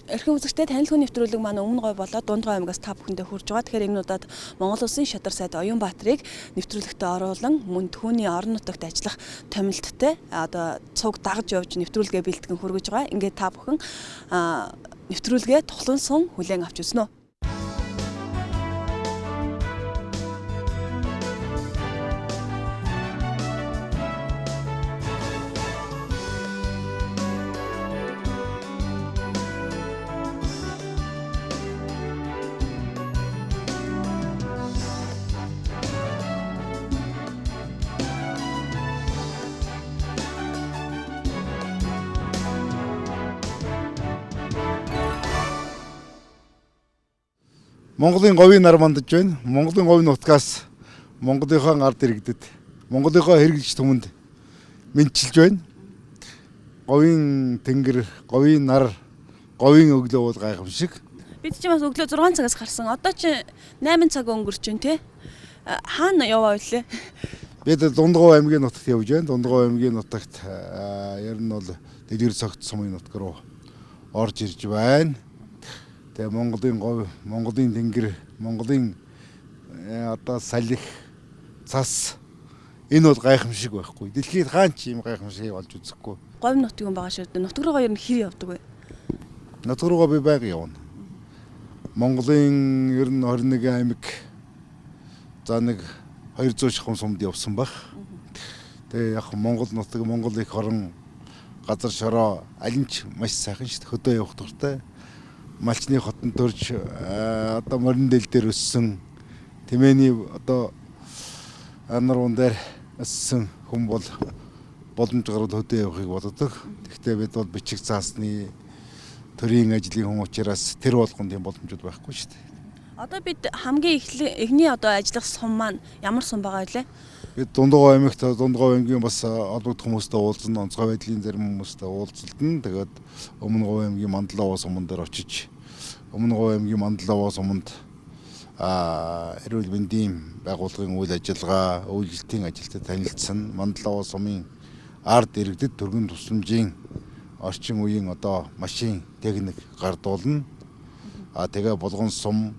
Эрхэм үзэгчдээ танил хүн нэвтрүүлэг маань өмнө гой болоод Дундгой аймгаас та бүхэндээ хүрж байгаа. Тэгэхээр энэ удаад Монгол Улсын шадар сайд Оюнбаатарыг нэвтрүүлэгтээ оруулан мөн түүний орон нутагт ажиллах томилттой одоо цуг дагж явж нэвтрүүлгээ бэлтгэн хүргэж байгаа. Ингээд та бүхэн нэвтрүүлгээ тухлан сум хүлээн авч үзнэ. Монголын говийн нар мандаж байна. Монголын говийн нутгаас Монголынхоо ард иргэдэд, Монголынхоо хэрэглэгч түмэнд мэдчилж байна. Говийн тэнгэр, говийн нар, говийн өглөө бол гайхамшиг. Бид ч бас өглөө 6 цагаас гарсан. Одоо ч 8 цаг өнгөрч байна те. Хаана яваа вэ? Бид Дундгой аймгийн нутагт явж байна. Дундгой аймгийн нутагт ер нь бол Дэлгэр цогц сумын нутг руу орж ирж байна. Тэгээ Монголын говь, Монголын тэнгэр, Монголын одоо салхи, цас энэ бол гайхамшиг байхгүй. Дэлхийд хаан ч ийм гайхамшиг олж үзэхгүй. Говь нутгийн байгаа шүү дээ. Нутг руугаа ер нь хэр явдаг вэ? Нутг руугаа би байг явна. Монголын ер нь 21 аймаг за нэг 200 шахам сумд явсан баг. Тэгээ яг Монгол нутаг, Монгол их орон газар шороо аль нь ч маш сайхан шүү дээ. Хөдөө явах дуртай. Малчны хотон төрж одоо морин дэл дээр өссөн тэмээний одоо наруун дээр өссөн хүн бол боломж гарвал хөдөө явахыг боддог. Гэхдээ бид бол бичиг заасны төрийн ажлын хүн учраас тэр болгонд тийм боломжууд байхгүй шүү дээ. Одоо бид хамгийн эхний одоо ажиллах сум маань ямар сум байгаа вэ? Бид Дундгой аймагт Дундгой аймгийн бас олбогд хүмүүстэй уулзсан, онцгой байдлын зарим хүмүүстэй уулзалдан. Тэгээд Өмнө Говь аймгийн Мандлаваа суман дээр очиж Өмнө Говь аймгийн Мандлаваа суманд эрүүл мэндийн байгууллагын үйл ажиллагаа, үйлчлэлтийн ажилтнад танилцсан. Мандлаваа сумын ард иргэдэд төргөн тусламжийн орчин үеийн одоо машин техник гардуулна. Тэгээ Булган сум,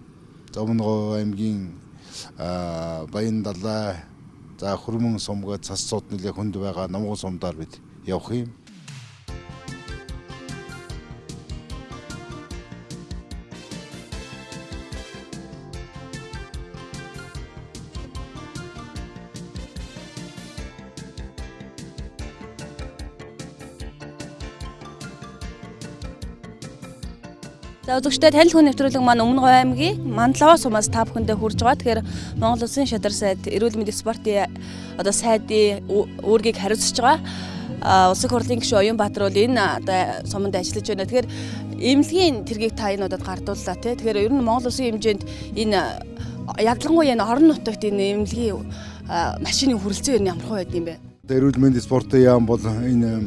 Өмнө Говь аймгийн Баян далай, за Хөрмөн сумгаа цас цууд нэлээ хүнд байгаа Намган сумдаар бид явах юм. За үзэгчдээ танил хүн нэвтрүүлэг маань Өмнө Говь аймгийн Мандлаваа сумаас та бүхэндээ хүрж байгаа. Тэгэхээр Монгол Улсын шадар сайд эрүүл мэндийн спортын одоо сайдын үүргийг хариуцж байгаа. Улсын хурлын гишүүн Оюнбаатар бол энэ одоо суманд ажиллаж байна. Тэгэхээр эмнэлгийн тэргийг та энэ удаад гардууллаа тий. Тэгэхээр ер нь Монгол Улсын хэмжээнд энэ ялангуяа энэ орон нутагт энэ эмнэлгийн машины хүрэлцээ ер нь ямар хувь байд юм бэ? Эрүүл мэндийн спортын яам бол энэ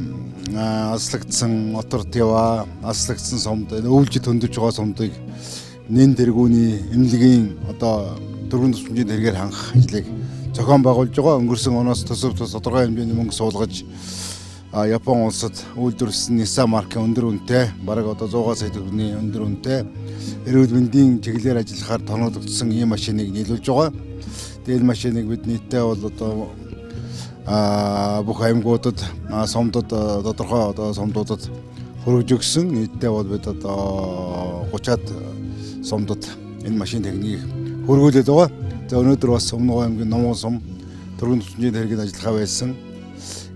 аслагдсан моторт яваа, аслагдсан сумд өвлжид хөндөж байгаа сумдыг нэн тэргүүний эмнэлгийн одоо төргөн тусламжийн тэргээр хангах ажлыг зохион байгуулж байгаа. Өнгөрсөн оноос төсөв тодорхой хэмжээний мөнгө суулгаж Япон улсад үйлдвэрлэсэн Nissan маркийн өндөр үнэтэй, бараг одоо 100 сая төгрөгийн өндөр үнэтэй эрүүл мэндийн чиглэлээр ажиллахаар тоноологдсон ийм машиныг нийлүүлж байгаа. Тэгээд машиныг бид нийтдээ бол одоо бүх аймагуудад, сумдад тодорхой одоо сумдуудад хүргэж өгсөн. Нийтдээ бол бид одоо 30-аад сумдад энэ машин техникийг хөргүүлээд байгаа. За өнөөдөр бас Өмнө Говь аймгийн Намган сум төргөн тусламжийн тэргийн ажиллагаа байсан.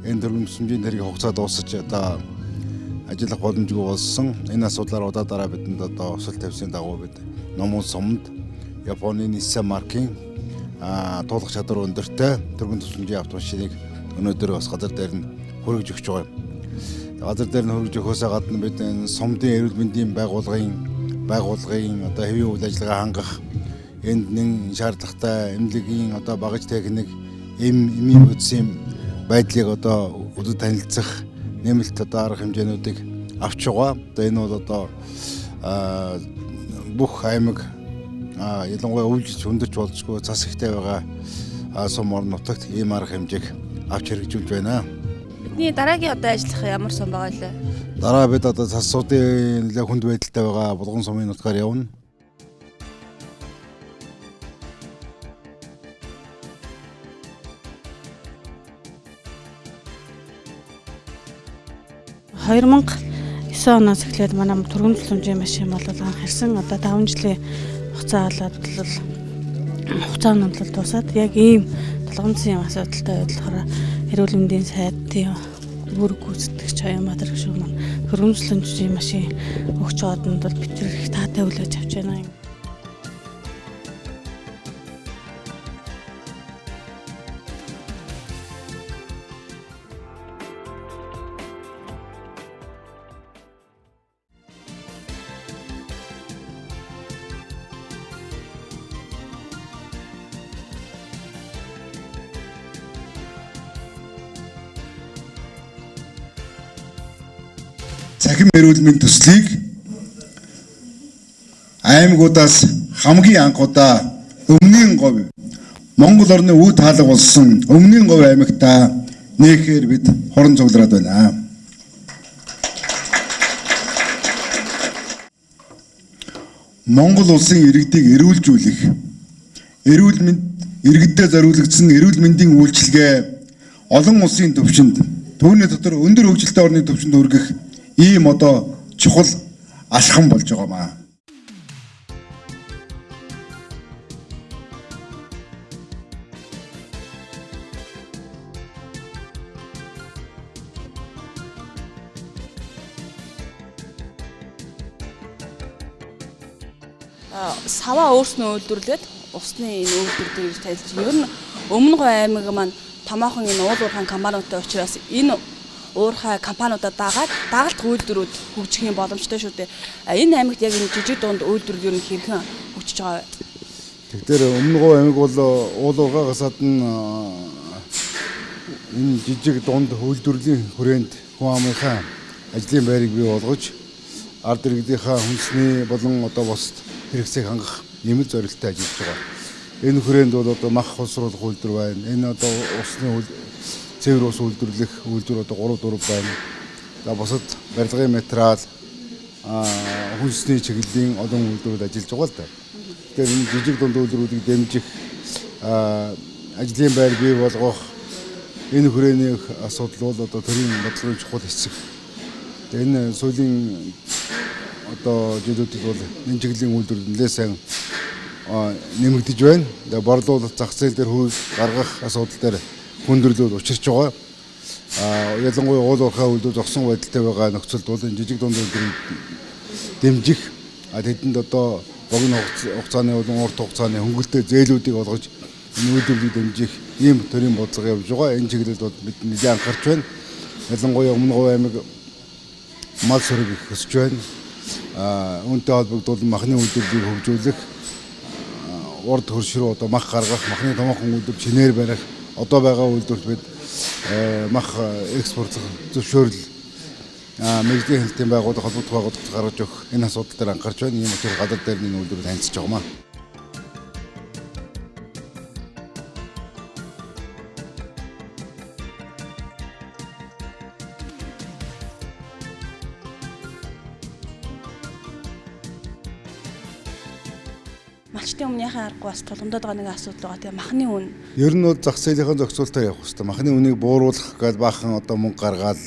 Энэ төргөн тусламжийн тэргийн хугацаа дуусаж одоо ажиллах боломжгүй болсон. Энэ асуудлаар удаа бидэнд одоо өсөлт тавьсан дагуу бид Намган сумд Японы Nissan маркийн туулах чадвар өндөртэй төргөн тусламжийн автомашиныг өнөөдөр бас газар дээр нь хүргэж өгч байгаа. Газар дээр нь хүргэж өгөхөөс гадна бид энэ сумдын эрүүл мэндийн байгууллагын одоо хэвийн үйл ажиллагаа хангах энд нэн шаардлагатай эмнэлгийн одоо багаж техник, эмийн үдсийн байдлыг одоо өдөд танилцах нэмэлт одоо арга хэмжээнүүдийг авч байгаа. Одоо энэ бол одоо бүх аймаг ялангуяа өвлж хөндөж болзгүй цас ихтэй байгаа сум орон нутагт ийм арга хэмжээг авч хэрэгжүүлж байна. Бидний дараагийн одоо ажиллах ямар сум байгаа вэ? Дараа бид одоо засуудын нэлээд хүнд байдалтай байгаа Булган сумын нутгаар явна. (2009) оноос эхлээд манай түргэн тусламжийн машин бол анх ирсэн. Одоо 5 жилийн хугацаа болоод хугацааны бодлол дуусаад яг ийм толгомцын асуудалтай байдлаар эрүүл мэндийн сайдын үүрэг гүйцэтгэгч Аяамбатар гишүүн маань түргэн тусламжийн машин өгч байгаанд бол бид их таатай хүлээж авч байна. Цахим эрүүл мэндийн төслийг аймагуудаас хамгийн анх удаа өмнгийн говь Монгол орны үе таалга болсон өмнгийн говь аймагта нээхээр бид хорон цуглараад байна. Монгол улсын иргэдийг эрүүлжүүлэх, эрүүл мэнд иргэдэд зориулагдсан эрүүл мэндийн үйлчилгээ олон улсын түвшинд түүний дотор өндөр хөгжилтэй орны түвшинд хүргэх ийм одоо чухал алхам болж байгаамаа. Саваа өөрснөө үйлдвэрлээд усны энэ үйлдвэрлэлийг тайлж ер нь өмнө говь аймаг маань томоохон энэ уулуурхан компаниудтай учраас энэ уурхай компаниудаа дагалт үйлдвэрүүд хөгжихийн боломжтой шүү дээ. Энэ аймагт яг энэ жижиг дунд үйлдвэрлэл ер нь хэрхэн хөгжиж байгаа вэ? Тэгэхээр өмнө говь аймаг бол уулуургаагаас гадна энэ жижиг дунд үйлдвэрлэлийн хүрээнд хүн амынхаа ажлын байрыг бий болгож ард иргэдийнхаа хүнсний болон одоо бусад хэрэгцээг хангах нэмэлт зорилттой ажиллаж байгаа. Энэ хүрээнд бол одоо мах хосруулах үйлдвэр байна. Энэ одоо усны цэвэр ус үйлдвэрлэх үйлдвэр одоо 3-4 байна. За бусад барилгын материал, хүнсний чиглэлийн олон үйлдвэрүүд ажиллаж байгаа л да. Тэгэхээр энэ жижиг дунд үйлдвэрүүдийг дэмжих, ажлын байр бий болгох энэ хүрээний асуудал бол одоо төрийн бодлогын чухал хэсэг. Энэ сүүлийн одоо жилүүдэд бол энэ чиглэлийн үйлдвэрлэл нэлээд сайн нэмэгдэж байна. Тэгээ борлуулалт зах зээл дээр хөл гаргах асуудал дээр хүндрэлүүд учирч байгаа. Ялангуяа уулуурхай үйлдвэр зогсон байдалтай байгаа нөхцөлд бол энэ жижиг дунд үйлдвэрийг дэмжих, тэдэнд одоо богино хугацааны болон урт хугацааны хөнгөлтэй зээлүүдийг олгож энэ үйлдвэрлэлийг дэмжих ийм төрлийн бодлого явж байгаа. Энэ чиглэлд бол бид нэлээд анхаарч байна. Ялангуяа өмнө говь аймаг мал сүрэг их өсөж байна. Үүнтэй холбогдуулан махны үйлдвэрлэлийг хөгжүүлэх, урд хөрш рүү одоо мах гаргах, махны томоохон үйлдвэр чинээр барих, одоо байгаа үйлдвэрт бид мах экспортлох зөвшөөрөл мэргэжлийн хэлтийн байгууллага холбогдох байгууллагад гаргаж өгөх энэ асуудал дээр анхаарч байна. Ийм учраас гадаад дээр энэ үйлдвэрүүд танилцж байгаамаа. Малчтын өмнөхийн аргагүй бас тулгамдаад байгаа нэг асуудал байгаа. Тэгээ махны үн. Ер нь бол зах зээлийн зохицуулалтаар явах хэрэгтэй. Махны үнийг бууруулах гэж баахан одоо мөнгө гаргаад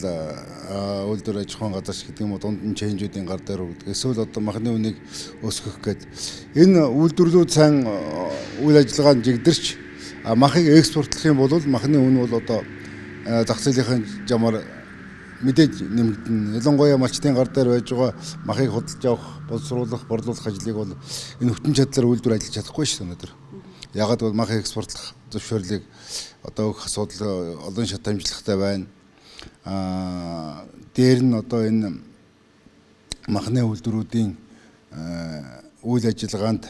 үйлдвэр аж ахуйн газарч гэдэг юм уу дунд нь ченжүүдийн гар дээр өгдөг. Эсвэл одоо махны үнийг өсгөх гэж энэ үйлдвэрлэлүүд сайн үйл ажиллагаанд жигдэрч махыг экспортлох юм бол махны үн бол одоо зах зээлийн жамаар мэдээж нэмэгдэнэ. Ялангуяа малчтын гар дээр байж байгаа махыг худалдаж авах, боловсруулах, борлуулах ажлыг бол энэ хүчин чадлаар үйлдвэр ажиллаж чадахгүй шүү дээ өнөөдөр. Ягаад гэвэл мах экспортлох зөвшөөрлийг одоо өгөх асуудал олон шат амжилттай байна. Дээр нь одоо энэ махны үйлдвэрүүдийн үйл ажиллагаанд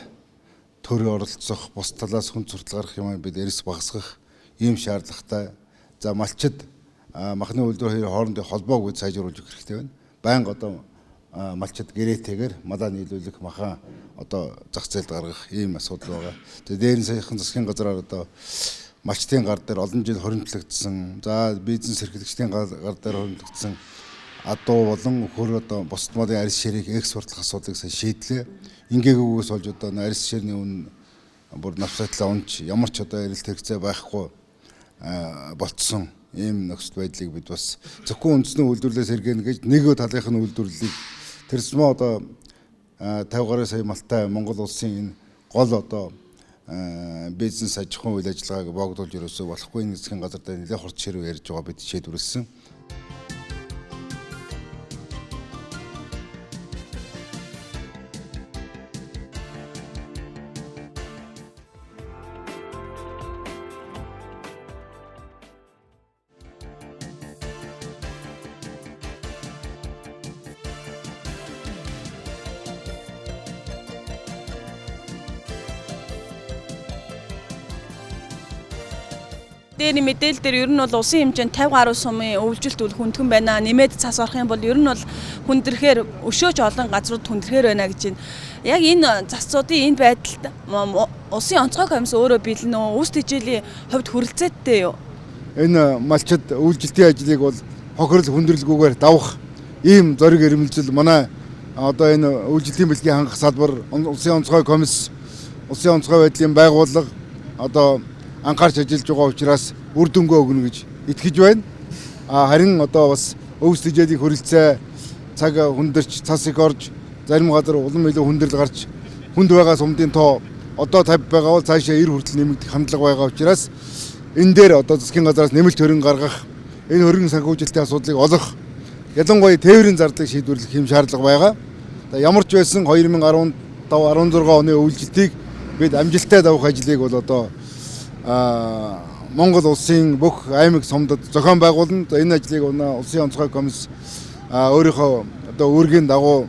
төр оролцох, бус талаас хүн суртал гарах юм бид эрс багасгах ийм шаардлагатай. За малчид махны үйлдвэр хоорондын холбоог бид сайжруулж өгөх хэрэгтэй байна. Байнга одоо малчид гэрээтэйгээр малаа нийлүүлэх, махаа одоо зах зээлд гаргах ийм асуудал байгаа. Тэгээд дээр нь саяхан засгийн газраар одоо малчтын гар дээр олон жил хоригдлогдсон. За бизнес эрхлэгчдийн гар дээр хоригдлогдсон адуу болон өхөр одоо бусад малын арьс ширийг экспортлох асуудлыг сайн шийдлээ. Ингээгүйгээс болж одоо арьс ширний үн бүр навсатлаа унж ямар ч одоо эрэлт хэрэгцээ байхгүй болцсон ийм нөхцөл байдлыг бид бас зөвхөн үндэсний үйлдвэрлэлээс эргэнэ гэж нэг талынх нь үйлдвэрлэлийг тэр зам одоо 50 гаруй сая малтай Монгол улсын энэ гол одоо бизнес аж ахуйн үйл ажиллагааг богдуулж ерөөсөө болохгүй энэ засгийн газар дээр нэлээд хурд ширүү ярьж байгаа бид шийдвэрлсэн. Дээрний мэдээлэл дээр ер нь бол улсын хэмжээнд 50 гаруй сумын өвлжилт үл хүндхэн байна. Нэмээд цас орох юм бол ер нь бол хүндрэхээр өшөөж олон газрууд хүндрэхээр байна гэж байна. Яг энэ засцуудын энэ байдалд улсын онцгой комисс өөрөө бэлэн үү? Үс тэжээлийн хувьд хүрэлцээтэй юу? Энэ малчид өвлжилтийн ажлыг бол хохирол хүндрэлгүйгээр давах ийм зориг ирмэлзэл манай одоо энэ өвлжилтийн бэлгийн хангах салбар улсын онцгой комисс улсын онцгой байдлын байгууллага одоо анхаарч ажиллаж байгаа учраас үр дүнгээ өгнө гэж итгэж байна. Харин одоо бас өвс тэжээлийн хүрэлцээ цаг хүндэрч цас их орж зарим газар улам илүү хүндрэл гарч хүнд байгаа сумдын тоо одоо 50 байгаа бол цаашаа 90 хүртэл нэмэгдэх хандлага байгаа учраас энэ дээр одоо засгийн газраас нэмэлт хөрөнгө гаргах энэ хөрөнгө санхүүжилтийн асуудлыг олох ялангуяа тээврийн зардлыг шийдвэрлэх юм шаардлага байгаа. Ямар ч байсан 2015-16 оны өвлжилтийг бид амжилттай давах ажлыг бол одоо Монгол улсын бүх аймаг сумдад зохион байгуулна. Энэ ажлыг улсын онцгой комисс өөрийнхөө одоо үүргийн дагуу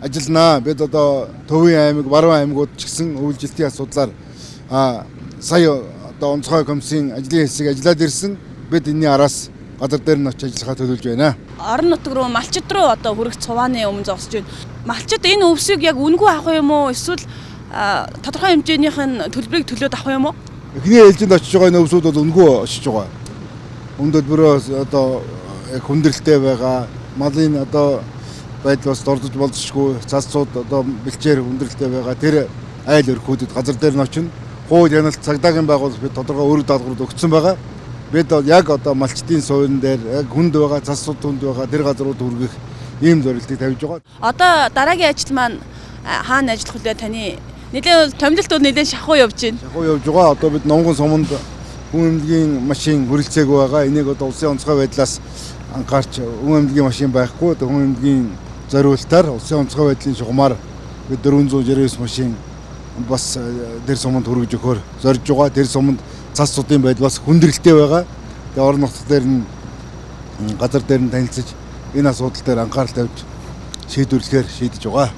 ажилланаа. Бид одоо Төвийн аймаг, Баруун аймагуд ч гэсэн өвлжилтийн асуудлаар сая одоо онцгой комиссийн ажлын хэсэг ажиллаад ирсэн. Бид энэний араас газар дээр нь очиж ажиллахаа төлөвлөж байна. Орон нутг руу малчид руу одоо хүрэх цувааны өмнө зогсож байна. Малчид энэ өвсийг яг үнгүй авах юм уу? Эсвэл тодорхой хэмжээнийх нь төлбөрийг төлөөд авах юм уу? Эхний ээлжинд очиж байгаа нөвсүүд бол үнгүй очиж байгаа. Өнөөдрөөс одоо яг хүндрэлтэй байгаа. Малын одоо байдал бас дордож болзошгүй. Цасцууд одоо бэлчээр хүндрэлтэй байгаа. Тэр айл өрхүүдэд газар дээр нь очино. Хууль яналт цагдаагийн байгууллага бид тодорхой өөрөг даалгаврууд өгсөн байгаа. Бид бол яг одоо малчдын суурин дээр яг хүнд байгаа, цасцууд хүнд байгаа тэр газрууд хүргэх ийм зорилтыг тавьж байгаа. Одоо дараагийн ажил маань хаана ажиллах вэ таны? Нэлээд томилолт бол нэлээд шахуу явж байна. Шахуу явж байгаа. Одоо бид Номгон суманд хүн эмнэлгийн машин хүрэлцээгүй байгаа. Энийг одоо улсын онцгой байдлаас анхаарч хүн эмнэлгийн машин байхгүй. Хүн эмнэлгийн зориултаар улсын онцгой байдлын шугамаар бид 469 машин бас тэр суманд хүргэж өгөхөөр зорж байгаа. Тэр суманд цас цуудын байдал бас хүндрэлтэй байгаа. Тэгээ орон нутг дээр нь газар дээр нь танилцж энэ асуудал дээр анхаарал тавьж шийдвэрлэхээр шийдэж байгаа.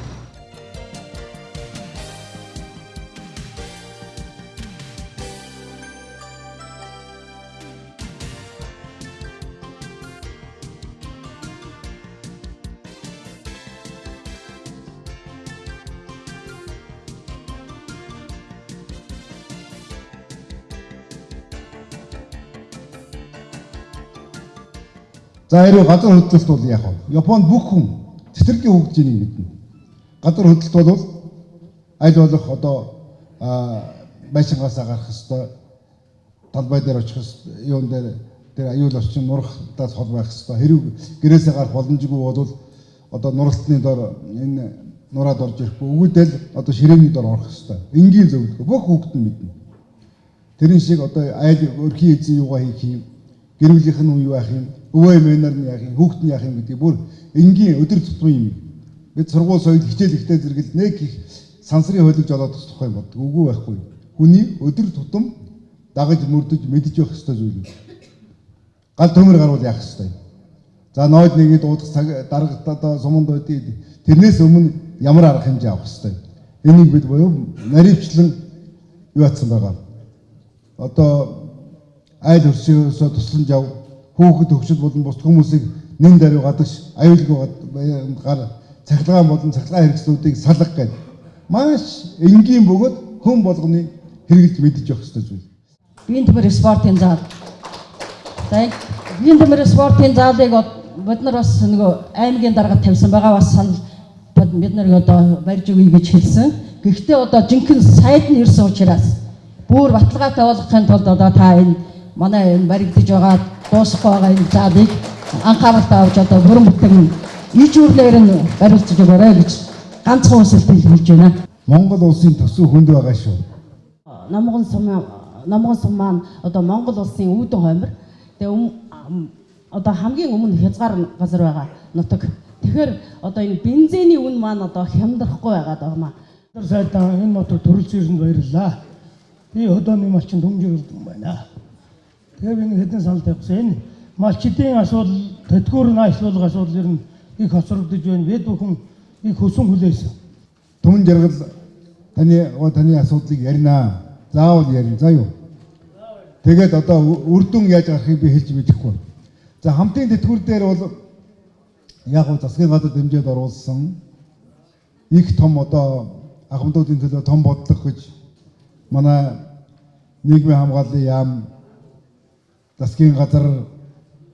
За хэрвээ газар хөдлөлт бол яг нь Японд бүх хүн цэцэрлэгийн хөгжинийг мэднэ. Газар хөдлөлт бол аль болох одоо байшингаасаа гарах ёстой, талбай дээр очих ёстой, юун дээр тэр аюул орчин нурахтаас хол байх ёстой. Хэрэг гэрээсээ гарах боломжгүй бол одоо нуралтны дор энэ нураад орж ирэхгүй. Өгөөдөл одоо ширээний дор орох ёстой. Энгийн зөвлөгөө бүх хүүхэд нь мэднэ. Тэрэн шиг одоо айл өрхийн эзэн юугаа хийх юм, гэр бүлийнх нь юу яах юм, өвөө эмээнэр нь яах юм, хүүхэд нь яах юм гэдэг бүр энгийн өдөр тутмын юм. Бид сургууль соёл хичээл ихтэй зэрэгэл нэг их сансрын хөлөж олоод тусах юм бод. Үгүй байхгүй. Хүний өдөр тутам дагаж мөрдөж мэдж явах ёстой зүйл. Гал төмөр гарвал яах ёстой. За ноёд нэгэд дуудах цаг дарагтаа суманд байдгийг тэрнээс өмнө ямар арга хэмжээ авах ёстой. Энийг бид буюу наривчлан юу атсан байгаа. Одоо айл хөрсөөсөө тусламж ав, хүүхэд төгсөл болон бус хүмүүсийг нэн даруй гадагш аюулгүй гар цахилгаан болон цахилгаан хэрэгслүүдийг салгах гэдэг маш энгийн бөгөөд хүн болгоны хэрэгжилж мэдж явах ёстой зүйл. Биеийн төмөр спортын зал. За биеийн төмөр спортын залыг бид нар бас нөгөө аймгийн дарга тавьсан байгаа бас санал бид нарыг одоо барьж өгье гэж хэлсэн. Гэхдээ одоо жинхэнэ сайд нь ирсэн учраас бүр баталгаатай болгохын тулд одоо та энэ манай энэ баригдаж байгаа дуусахгүй байгаа энэ заалыг анхааралтай авч одоо бүрэн бүтээн ижүүрлээр нь барилцж өгөөрэй гэж ганцхан хүсэлт хэлж байна. Монгол улсын төсөв хүнд байгаа шүү. Намган сум маань одоо Монгол улсын үүдэн хоймор. Тэгээ одоо хамгийн өмнө хязгаар газар байгаа нутаг. Тэгэхээр одоо энэ бензиний үн маань одоо хямдрахгүй байгаа даа. Сайдаа энэ мотор төрүүлсэн ирсэнд баярлалаа. Би хөдөөний малчин дөмжөөлдөг юм байна. Тэгээ би хэдэн санал тавьсан. Энэ малчдын асуудал, тэтгэврийн ажлуулах асуудал ер нь их хоцрогдож байна. Бид бүхэн их хөсөн хүлээсэн. Түмэн жаргал таны асуудлыг ярина. Заавал ярина. За юу. Тэгээд одоо үр дүн яаж гарахыг би хэлж мэдэхгүй. За хамтын тэтгэвэр дээр бол яг нь засгийн газар дэмжээд оруулсан их том одоо ахмадуудын төлөө том бодлого гэж манай нийгмийн хамгааллын яам засгийн газар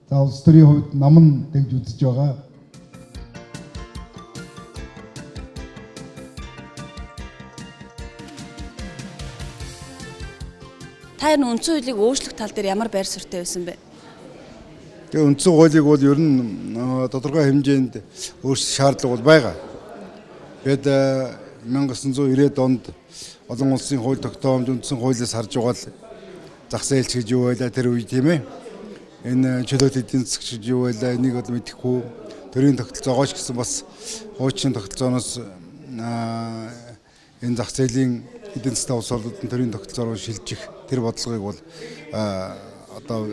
за улс төрийн хувьд нам дэмж үзэж байгаа. Та энэ үндсэн хуулийг өөрчлөх тал дээр ямар байр суурьтай байсан бэ? Тэгээ үндсэн хуулийг бол ер нь тодорхой хэмжээнд өөрчлөх шаардлага бол байгаа. Бид 1990-ад онд олон улсын хууль тогтоомж үндсэн хуулиас харж байгаа л зах зээлч гэж юу байлаа тэр үе тийм ээ. Энэ чөлөөт эдийн засаг гэж юу байлаа энийг бол мэдэхгүй. Төрийн тогтолцоогооч гэсэн бас хуучин тогтолцооноос энэ зах зээлийн эдийн засгийн улс орнуудын төрийн тогтолцоороо шилжих тэр бодлогыг бол одоо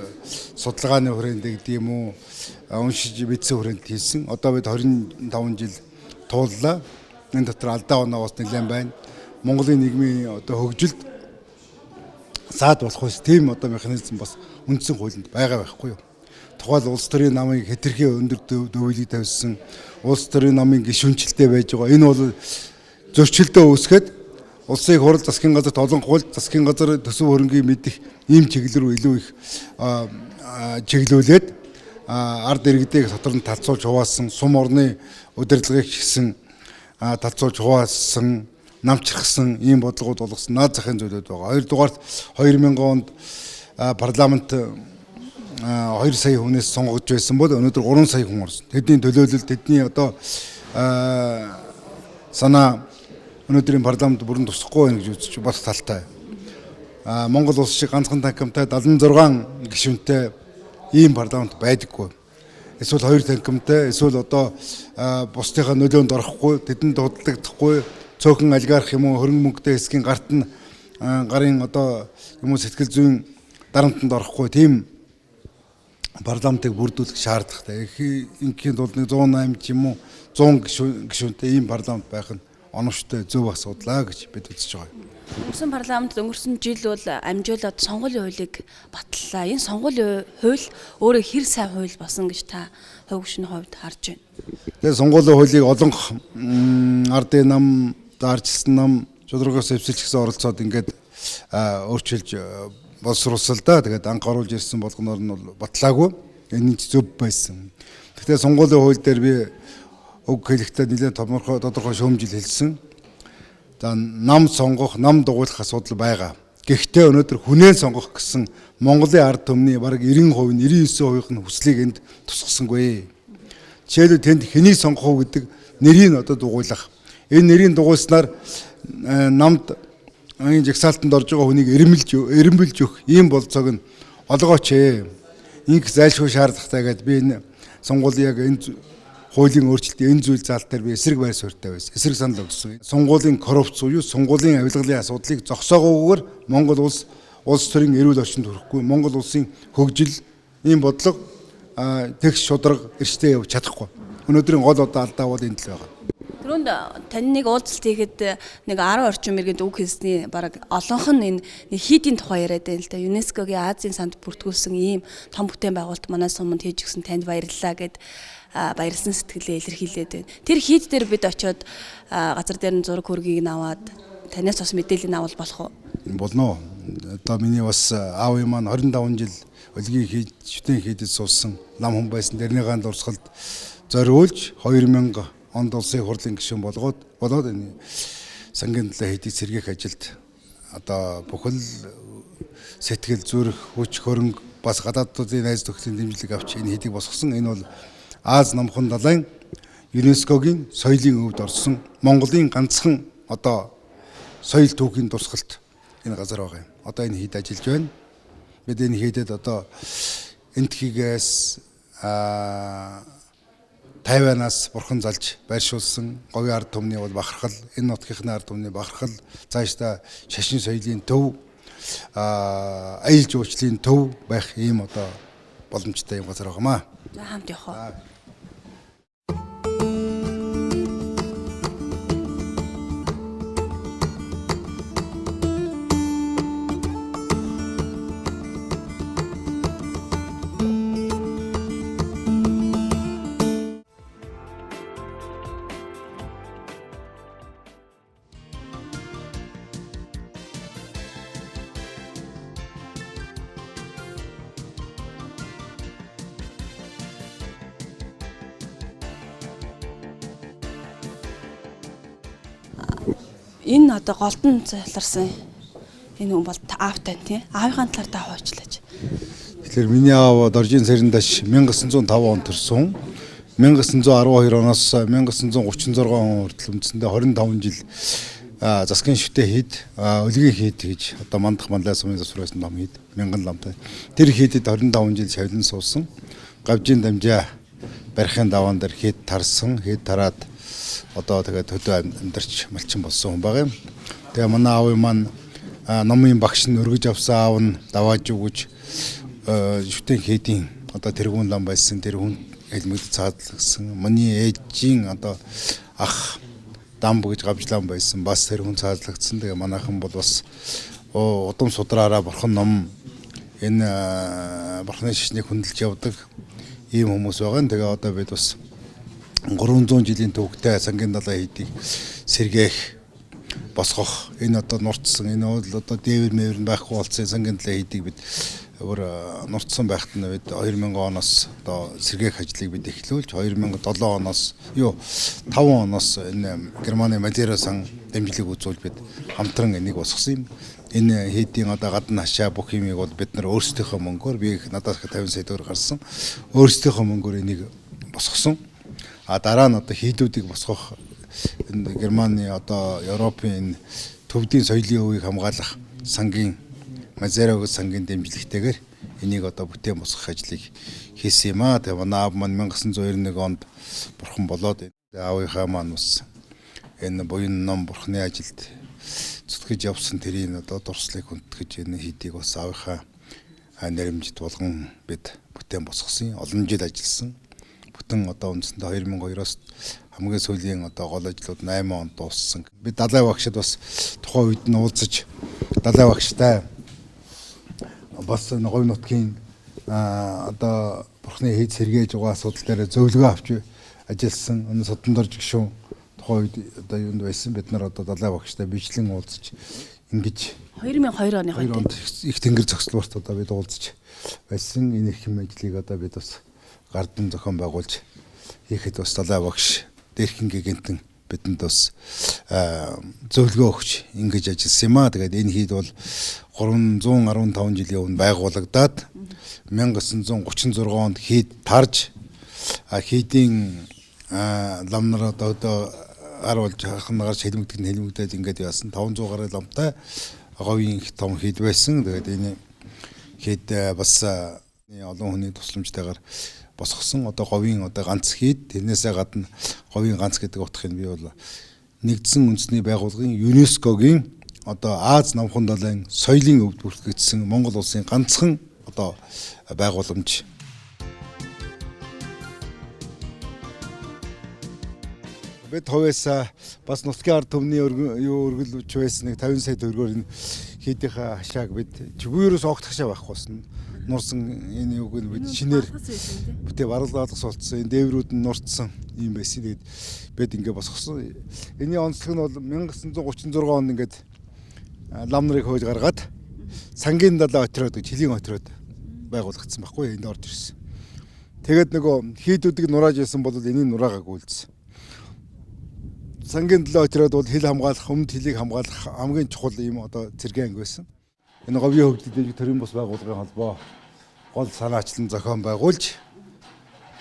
судалгааны хүрээнд гэдэг юм уу уншиж мэдсэн хүрээнд хийсэн. Одоо бид 25 жил тууллаа. Энэ дотор алдаа оноогоос нэлээд байна. Монголын нийгмийн одоо хөгжилд саад болох ус тийм одоо механизм бас үндсэн хуулинд байгаа байхгүй юу. Тухайл улс төрийн намыг хэтэрхий өндөр дөвөлийг тавьсан улс төрийн намын гишүүнчлэлтэй байж байгаа. Энэ бол зөрчилдөө үүсгээд улсын их хурл засгийн газар олон хууль засгийн газар төсөв хөрөнгийг мэдих ийм чиглэл рүү илүү их чиглүүлээд ард иргэдийг дотор нь талцуулж хуваасан сум орны удирдлагыг хийсэн талцуулж хуваасан намчрахсан ийм бодлогууд болгосон наад захын зүйлүүд байгаа. Хоёрдугаарт 2000 онд парламент 2 сая хүнээс сонгогдож байсан бол өнөөдөр 3 сая хүн орсон. Тэдний төлөөлөл тэдний одоо санаа өнөөдрийн парламент бүрэн тусахгүй байна гэж үзэж бас талтай. Монгол улс шиг ганцхан танкимтай 76 гишүүнтэй ийм парламент байдаггүй. Эсвэл 2 танкимтай эсвэл одоо бусдынхаа нөлөөнд орохгүй, тэдэнд дуудагдахгүй, цөөхөн олигарх юм уу хөрөнгө мөнгөтэй хэсгийн гарт нь гарын одоо юм уу сэтгэл зүйн дарамтанд орохгүй тийм парламентыг бүрдүүлэх шаардлагатай. Ингийн тулд 108 ч юм уу 100 гишүүнтэй ийм парламент байх нь оновчтой зөв асуудлаа гэж бид үзэж байгаа. Өнгөрсөн парламент өнгөрсөн жил бол амжуулаад сонгуулийн хуулийг батллаа. Энэ сонгуулийн хууль өөрөө хэр сайн хууль болсон гэж та хувьгшны хувьд харж байна. Тэгээ сонгуулийн хуулийг олон ардын нам, даарчилсан нам, шударгаас эвсэлж гэсэн оролцоод ингээд өөрчилж боловсруулсан л да. Тэгээд анх оруулж ирсэн болгоноор нь бол батлаагүй. Энэ нь зөв байсан. Гэхдээ сонгуулийн хууль дээр би үг хэлэхдээ нэлээд тодорхой шүүмжил хэлсэн. За нам сонгох, нам дугуйлах асуудал байгаа. Гэхдээ өнөөдөр хүнээ сонгох гэсэн Монголын ард түмний бараг 90%, 99% нь хүслийг энд тусгасангүй. Жишээлбэл тэнд хэнийг сонгох уу гэдэг нэрийг одоо дугуйлах. Энэ нэрийг дугуйлснаар намд энэ жагсаалтанд орж байгаа хүнийг эренбэлж өгөх ийм болцоог нь олгооч ээ. Инх зайлшгүй шаардлагатай гэдээ би энэ сонгуулийн яг энэ хуулийн өөрчлөлтийн энэ зүйл заалт дээр би эсрэг байр суурьтай байсан. Эсрэг санал өгсөн. Сонгуулийн коррупц буюу сонгуулийн авилгалын асуудлыг зогсоогоогүйгээр Монгол улс төрийн эрүүл орчинд хүрэхгүй, Монгол улсын хөгжил ийм бодлого тэгш шударга эрсдээ явж чадахгүй. Өнөөдрийн гол одоо алдаа бол энэ л байгаа. Түрүүнд тань нэг уулзалт хийхэд нэг 10 орчим иргэнд үг хэлсний бараг олонх нь энэ хийдийн тухай яриад байна л да. ЮНЕСКОгийн Азийн санд бүртгүүлсэн ийм том бүтээн байгуулалт манай суманд хийж өгсөн танд баярлалаа гэд баярлсан сэтгэлээ илэрхийлээд байна. Тэр хийд дээр бид очиод газар дээр нь зураг хөргийг аваад танаас бас мэдээлэл авал болох уу? Болно. одоо миний бас аавын маань 25 жил өлгийг хийж шүтэн хийдэд суулсан нам хүн байсан. Тэрнийхэн дурсгалд зориулж 2000 онд улсын хурлын гишүүн болоод энэ сангийн талаа хийдэг сэргээх ажилд одоо бүхэл сэтгэл зүрх хүч хөрөнгө бас гадаадуудын найз нөхдөлийн дэмжлэг авч энэ хийдэг босгосон. Энэ бол Аз намхан далайн ЮНЕСКОгийн соёлын өвд орсон Монголын ганцхан одоо соёл түүхийн дурсгалт энэ газар байгаа юм. Одоо энэ хийд ажиллаж байна. Бид энэ хийдэд одоо энтхийгээс Тайванаас бурхан залж байршуулсан говийн ард түмний бол бахархал, энэ нутгийнхны ард түмний бахархал, цаашдаа шашин соёлын төв, аял жуулчлалын төв байх ийм одоо боломжтой юм газар байгаамаа. За хамт явах. Энэ одоо голдон заларсан энэ хүн бол аавтай тийм аавынхаа талаар та хойчлаач. Тэгэхээр миний аав Доржийн Сарандаш 1905 онд төрсөн. 1912 оноос 1936 он хүртэл үндсэндээ 25 жил засгийн шүтээ хийд өлгийн хийд гэж одоо мандах манлай сумын засварсан ном хийд 1000 ламтай. Тэр хийдэд 25 жил шавлан суусан. Гавжийн дамжаа барихын даваан дээр хийд тарсан, хийд тараад одоо тэгээд хөдөө амьдарч малчин болсон хүн байгаа юм. Тэгээ манай аав маань номын багш нь өргөж авсан аав нь давааж өгөж шүтэн хийдийн одоо тэргүүн лам байсан. Тэр хүн хэлмэгд цаадлагсан. Миний ээжийн одоо ах дамб гэж гавжлаан байсан. Бас тэр хүн цаадлагдсан. Тэгээ манайхан бол бас удам судраараа бурхан ном энэ бурханы шишнийг хөндлөж явдаг ийм хүмүүс байгаа. Тэгээ одоо бид бас 300 жилийн төвөгтэй сангийн далаа хийдийг сэргээх босгох энэ одоо нурцсан энэ бол одоо дээвэр мэвэр байхгүй болсон сангийн далаа хийдийг бид өөр нурцсан байхад нь бид 2000 оноос одоо сэргээх ажлыг бид эхлүүлж 2007 оноос 5 оноос энэ Германы Мадейра сан дэмжлэг үзүүлж бид хамтран энийг босгосон юм. Энэ хийдийн одоо гадна хашаа бүх юмыг бол бид нар өөрсдийнхөө мөнгөөр би надаас 50 сая төгрөг гарсан. Өөрсдийнхөө мөнгөөр энийг босгосон. Дараа нь одоо хийдүүдийг босгох энэ Германы одоо Европын төвдийн соёлын өвийг хамгаалах сангийн Мазерог сангийн дэмжлэгтэйгээр энийг одоо бүтээн босгох ажлыг хийсэн юм аа. Тэгээ манай аав маань 1991 онд бурхан болоод аавынхаа маань бас энэ буян ном бурханы ажилд зүтгэж явсан тэрийн одоо дурслыг хүндэтгэж энэ хийдийг бас аавынхаа наримжид болгон бид бүтээн босгосон. Олон жил ажилласан. Бүтэн одоо үндсэндээ 2002-оос хамгийн сүүлийн одоо гол ажлууд 8 онд дууссан. Би далай багшид бас тухайн үед нь уулзаж далай багштай бас говь нутгийн одоо бурхны хийж сэргээж байгаа асуудал дээр зөвлөгөө авч ажилласан. Энэ Содондорж гишүүн тухайн үед одоо юунд байсан бид нар одоо далай багштай бичлэн уулзаж ингэж 2002 оны онд их тэнгэр зохицлуурт одоо бид уулзаж байсан. Энэ их юм ажлыг одоо бид бас гардын зохион байгуулж хийхэд бас далай багш дээрхэн гигантэн бидэнд бас зөвлөгөө өгч ингэж ажилласан юм аа. Тэгээд энэ хийд бол 315 жилийн өмнө байгуулагдаад 1936 онд хийд тарж хийдийн лам нар одоо харуулж хахнагаар хэлмэгдээд ингээд яасан 500 гаруй ламтай говийн их том хийд байсан. Тэгээд энэ хийд бас олон хүний тусламжтайгаар босгосон одоо говийн одоо ганц хийд тэрнээсээ гадна говийн ганц гэдэг утгыг би бол нэгдсэн үндэсний байгууллагын ЮНЕСКОгийн одоо Аз намхан далайн соёлын өвд бүртгэгдсэн Монгол улсын ганцхан одоо байгууламж. Бид хувьяасаа бас нутгийн ард түмний өргөлж байсан нэг 50 сая төгрөгөөр энэ хийдийнхаа хашааг бид чигүүрээс огт хашаа байхгүй болсон. Нурсан энэ юуг нь бид шинээр бүтээ баргалгаалгас болцсон. Энэ дээврүүд нь нурцсан юм байсан. Тэгээд бид ингээ босгосон. Энийн онцлог нь бол 1936 онд ингээд лам нарыг хөөж гаргаад сангийн далаа отроод жилийн отроод байгуулагдсан байхгүй энд орж ирсэн. Тэгээд нөгөө хийдүүдийг нурааж ирсэн бол энийг нураагааг үйлдсэн. Сангийн далаа отроод бол хил хамгаалах, өмнөд хилийг хамгаалах хамгийн чухал юм одоо цэргийн анги байсан. Энэ говийн хөгжлийн төрийн бас байгууллагын холбоо гол санаачлан зохион байгуулж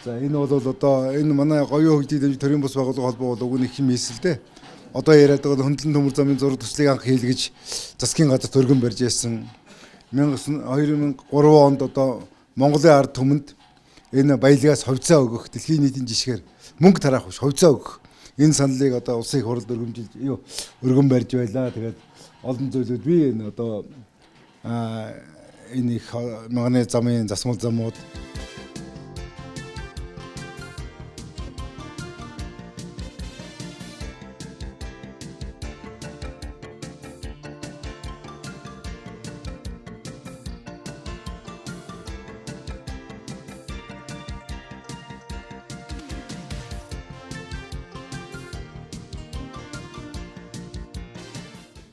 за энэ бол одоо энэ манай говийн хөгжлийн төрийн бас байгууллагын холбоо бол уг нь их юм хийсэлтэй. Одоо яриад байгаа хөндлөн төмөр замын зураг төслийг анх хийлгэж засгийн газарт өргөн барьж ирсэн. 2003 онд одоо Монголын ард түмэнд энэ баялагаас ховцоо өгөх дэлхийн нийтийн жишгээр мөнгө тараах биш ховцоо өгөх энэ саналыг одоо улсын их хурлд өргөн барьж байлаа. Тэгээд олон зүйлүүд би энэ одоо энэ их магны замын засмал замууд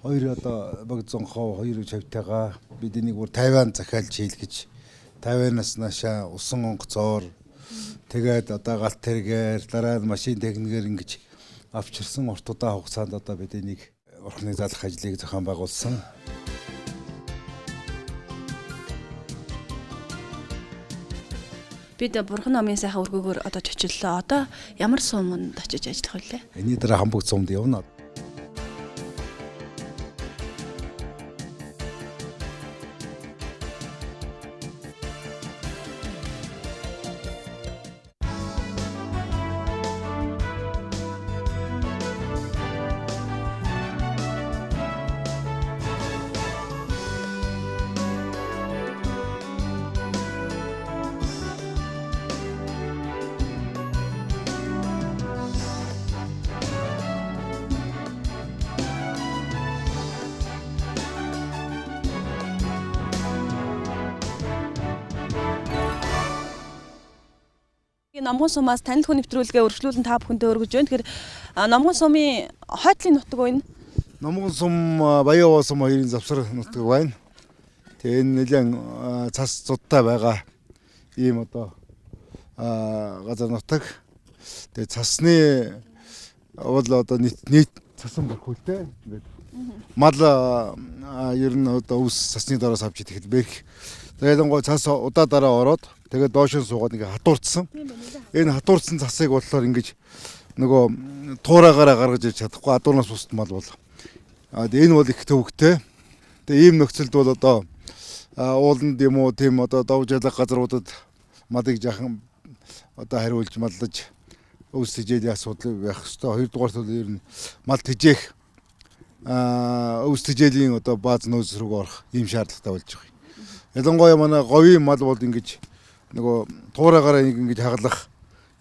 хоёр одоо богцонхоо хоёр чавтайгаа бид энийг бүр Тайван захиалж хийлгэж Тайванаас наашаа усан онгоцоор тэгээд одоо галт тэргээр дараа нь машин техникээр ингэж авчирсан урт удаан хугацаанд одоо бид энийг урхныг залах ажлыг зохион байгуулсан. Бид Бурхан номын сайхан өргөөгөөр одоо чочлоо. Одоо ямар суманд очиж ажиллах вэ? Эний дараа Хамбогд сумд явна. Номгон сумаас танил хүн нэвтрүүлгээ өргөжлүүлэн та бүхэндээ өргөж байна. Тэгэхээр Номгон сумын хойтлын нутаг байна. Номгон сум Баян сум хоёрын завсар нутаг байна. Тэгээ энэ нэлээд цас зудтай байгаа ийм одоо газар нутаг. Тэгээ цасны бол одоо нийт цасан бүрхүүлтэй. Ингээд мал ер нь одоо ус цасны доороос авч идэхэд бэрх. Тэгээд гоо цас удаа ороод тэгээд доош нь суугаад ингээ хатуурцсан. Энэ хатуурцсан цасыг бодлоор ингэж нөгөө туураагаараа гаргаж ирж чадахгүй адуунаас бусд мал бол. Энэ бол их төвөгтэй. Тэгээ ийм нөхцөлд бол одоо ууланд юм уу тийм одоо давжаалах газруудад малыг жаахан одоо хариулж маллаж өвс тэжээлийн асуудал байх хэвээр. Хоёрдугаарт бол ер нь мал тэжээх өвс тэжээлийн одоо бааз нөөц рүү орох ийм шаардлагатай болж байгаа. Ялангуяа манай говийн мал бол ингэж нөгөө туураагаараа ингэж хагалах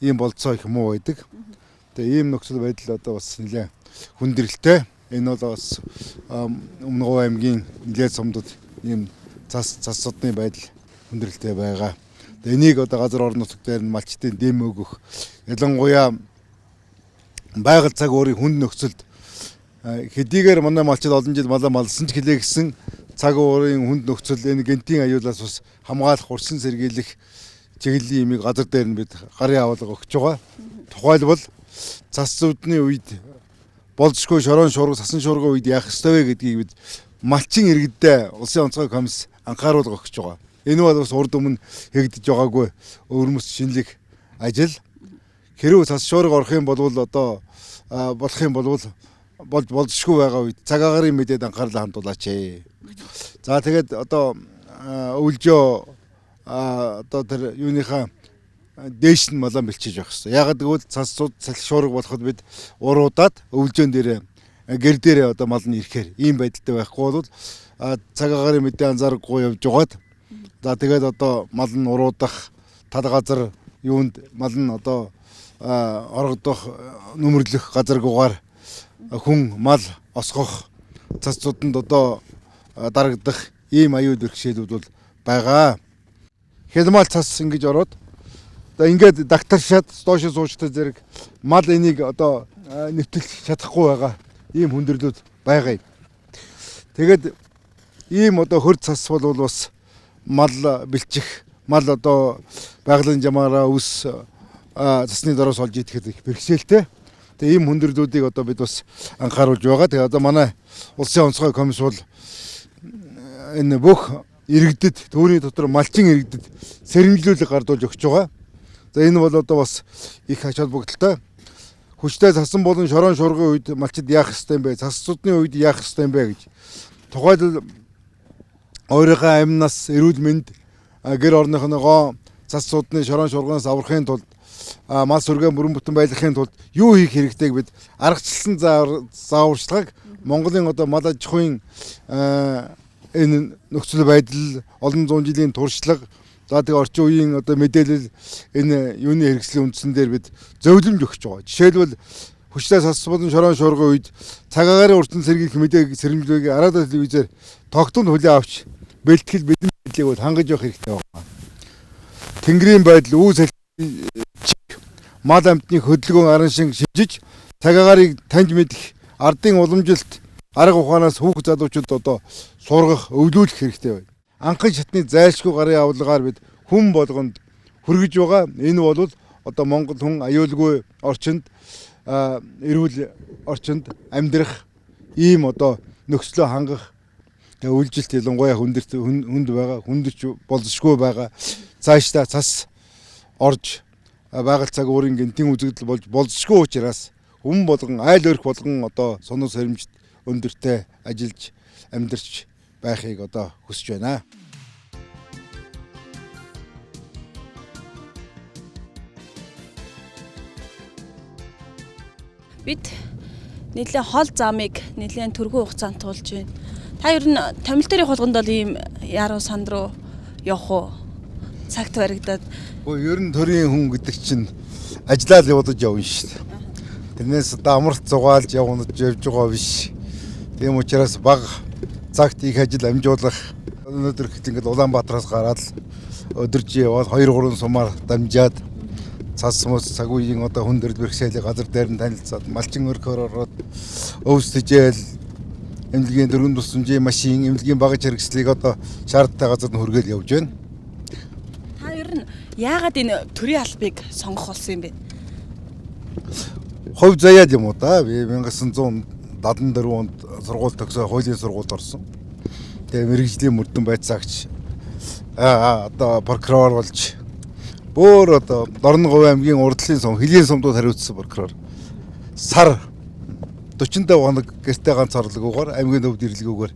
ийм болцоо их муу байдаг. Тэгээ ийм нөхцөл байдал одоо бас нэлээд хүндрэлтэй. Энэ бол бас Өмнө Говь аймгийн нэлээд сумдад ийм цасцны байдал хүндрэлтэй байгаа. Тэгээ энийг одоо газар орон нутаг дээр нь малчтын дэм өгөх. Ялангуяа байгаль цаг өөрийн хүнд нөхцөлд хэдийгээр манай малчид олон жил малаа малсан ч гэлээ гисэн цаг уурын хүнд нөхцөл энэ гентийн аюулаас бас хамгаалах урьдчилан сэргийлэх чиглэлийн имийг газар дээр нь бид гарын авалга өгч байгаа. Тухайлбал цас зүудний үед болзошгүй шорон шуурга сасан шуургын үед яах ёстой вэ гэдгийг бид малчин иргэдээ улсын онцгой комисс анхааруулга өгч байгаа. Энэ бол бас урд өмнө хийгдэж байгаагүй өвөрмөс шинэлэх ажил. Хэрвээ цас шуурга орох юм бол одоо болох юм бол болзошгүй байгаа үед цаг агарын мэдээд анхаарлаа хандуулаач. За тэгээд одоо өвлжөө одоо тэр юуныхаа дээш нь малаа бэлчиж явах хэрэгтэй. Ягаад гэвэл цас шуурга болоход бид уруудаад өвлжөөн дээрээ гэр дээрээ одоо мал нь ирэхээр ийм байдалтай байхгүй бол цаг агарын мэдээ анзаарахгүй явж байгаад за тэгээд одоо мал нь уруудах тал газар юунд мал нь одоо оргодох нүмерлөх газаргуугаар хүн мал осгох цацууданд одоо дарагдах ийм аюул бэрхшээлүүд бол байгаа. Хялмал цас ингэж ороод одоо ингээд дагтаршаад доош суучтай зэрэг мал энийг одоо нэвтэлж чадахгүй байгаа ийм хүндрэлүүд байгаа юм. Тэгээд ийм одоо хөрд цас бол бас мал бэлчих, мал одоо байгалийн жамаараа үс цасны дороос олж идэхэд их бэрхшээлтэй. Тэгээ ийм хүндрэлүүдийг одоо бид бас анхааруулж байгаа. Тэгээ одоо манай улсын онцгой комисс бол энэ бүх иргэдэд түүний дотор малчин иргэдэд сэрэмжлүүлэг гардуулж өгч байгаа. За энэ бол одоо бас их ач холбогдолтой. Хүчтэй цасан болон шорон шургын үед малчид яах ёстой юм бэ? Цас судны үед яах ёстой юм бэ гэж. Тухайлбал өөрийнхөө амнаас эрүүл мэнд гэр орныхоо цас судны шорон шургаас аврахын тулд мал сүргээ бүрэн бүтэн байлгахын тулд юу хийх хэрэгтэйг бид аргачлсан зааварчилгааг Монголын одоо мал аж ахуйн энэ нөхцөл байдал, олон зуун жилийн туршлага, за тэгээ орчин үеийн одоо мэдээлэл энэ юуны хэрэгслийн үндсэн дээр бид зөвлөмж өгч байгаа. Жишээлбэл хүчтэй цас болон шорон шуургын үед цаг агаарын уртан сэргийлэх мэдээг сэрэмжлэгийг араад телевизээр тогтмол хүлээн авч бэлтгэл бидний мэдлийг бол хангаж явах хэрэгтэй байна. Тэнгэрийн байдал, үе салхи, мал амтны хөдөлгөөн арын шиг шинжиж цаг агаарыг таньж мэдэх ардын уламжилт арга ухаанаас хүүхд залуучууд одоо сургах, өвлүүлэх хэрэгтэй байна. Анхан шатны зайлшгүй гарын авлагаар бид хүн болгонд хүргэж байгаа. Энэ бол одоо Монгол хүн аюулгүй орчинд эрүүл орчинд амьдрах ийм одоо нөхцлөө хангах үйлжилт ялангуяа хүнд байгаа, хүндэж болзошгүй байгаа. Цаашдаа цас орж байгальцааг өөрийн гэнтийн үзэгдэл болж болзошгүй учраас хүн болгон айл өрх болгон одоо сонор сэрэмжт өндөртэй ажиллаж амьдарч байхыг одоо хүсэж байна. Бид нийлээ хол замыг нийлээ төрхөө хугацаанд туулж байна. Та ер нь томил дээр явах болгонд бол ийм яруу санд руу явах уу? Цагт баригдаад. Ер нь төрийн хүн гэдэг чинь ажиллаад явуулж явна шүү дээ. Тэрнээс одоо амралт зугаалж явж байгаа биш. Тийм учраас бага цагт их ажил амжуулах өнөөдөр их ингээд Улаанбаатараас гараад өдөржи яваад 2-3 сумаар дамжаад цас мус цаг үеийн одоо хүндрэл бэрхшээлийг газар дээр нь танилцаад малчин өрхөөр ороод өвс тэжээл эмнэлгийн дөрвөн тусламжийн машин эмнэлгийн багаж хэрэгслийг одоо шаардлагатай газар нь хүргээл явж байна. Та ер нь яагаад энэ төрийн албыг сонгох болсон юм бэ? Хувь заяад юм уу да? Би 1974 онд сургууль төгсөө хуулийн сургуульд орсон. Тэгээ мэргэжлийн мөрдөн байцаагч одоо прокурор болж бүр одоо Дорноговь аймгийн урдлын сум, Хөлийн сумдууд хариуцсан прокурор. Сар 45 хоног гэртээ ганц орлогоогоор аймгийн өвд ирлэгүүгээр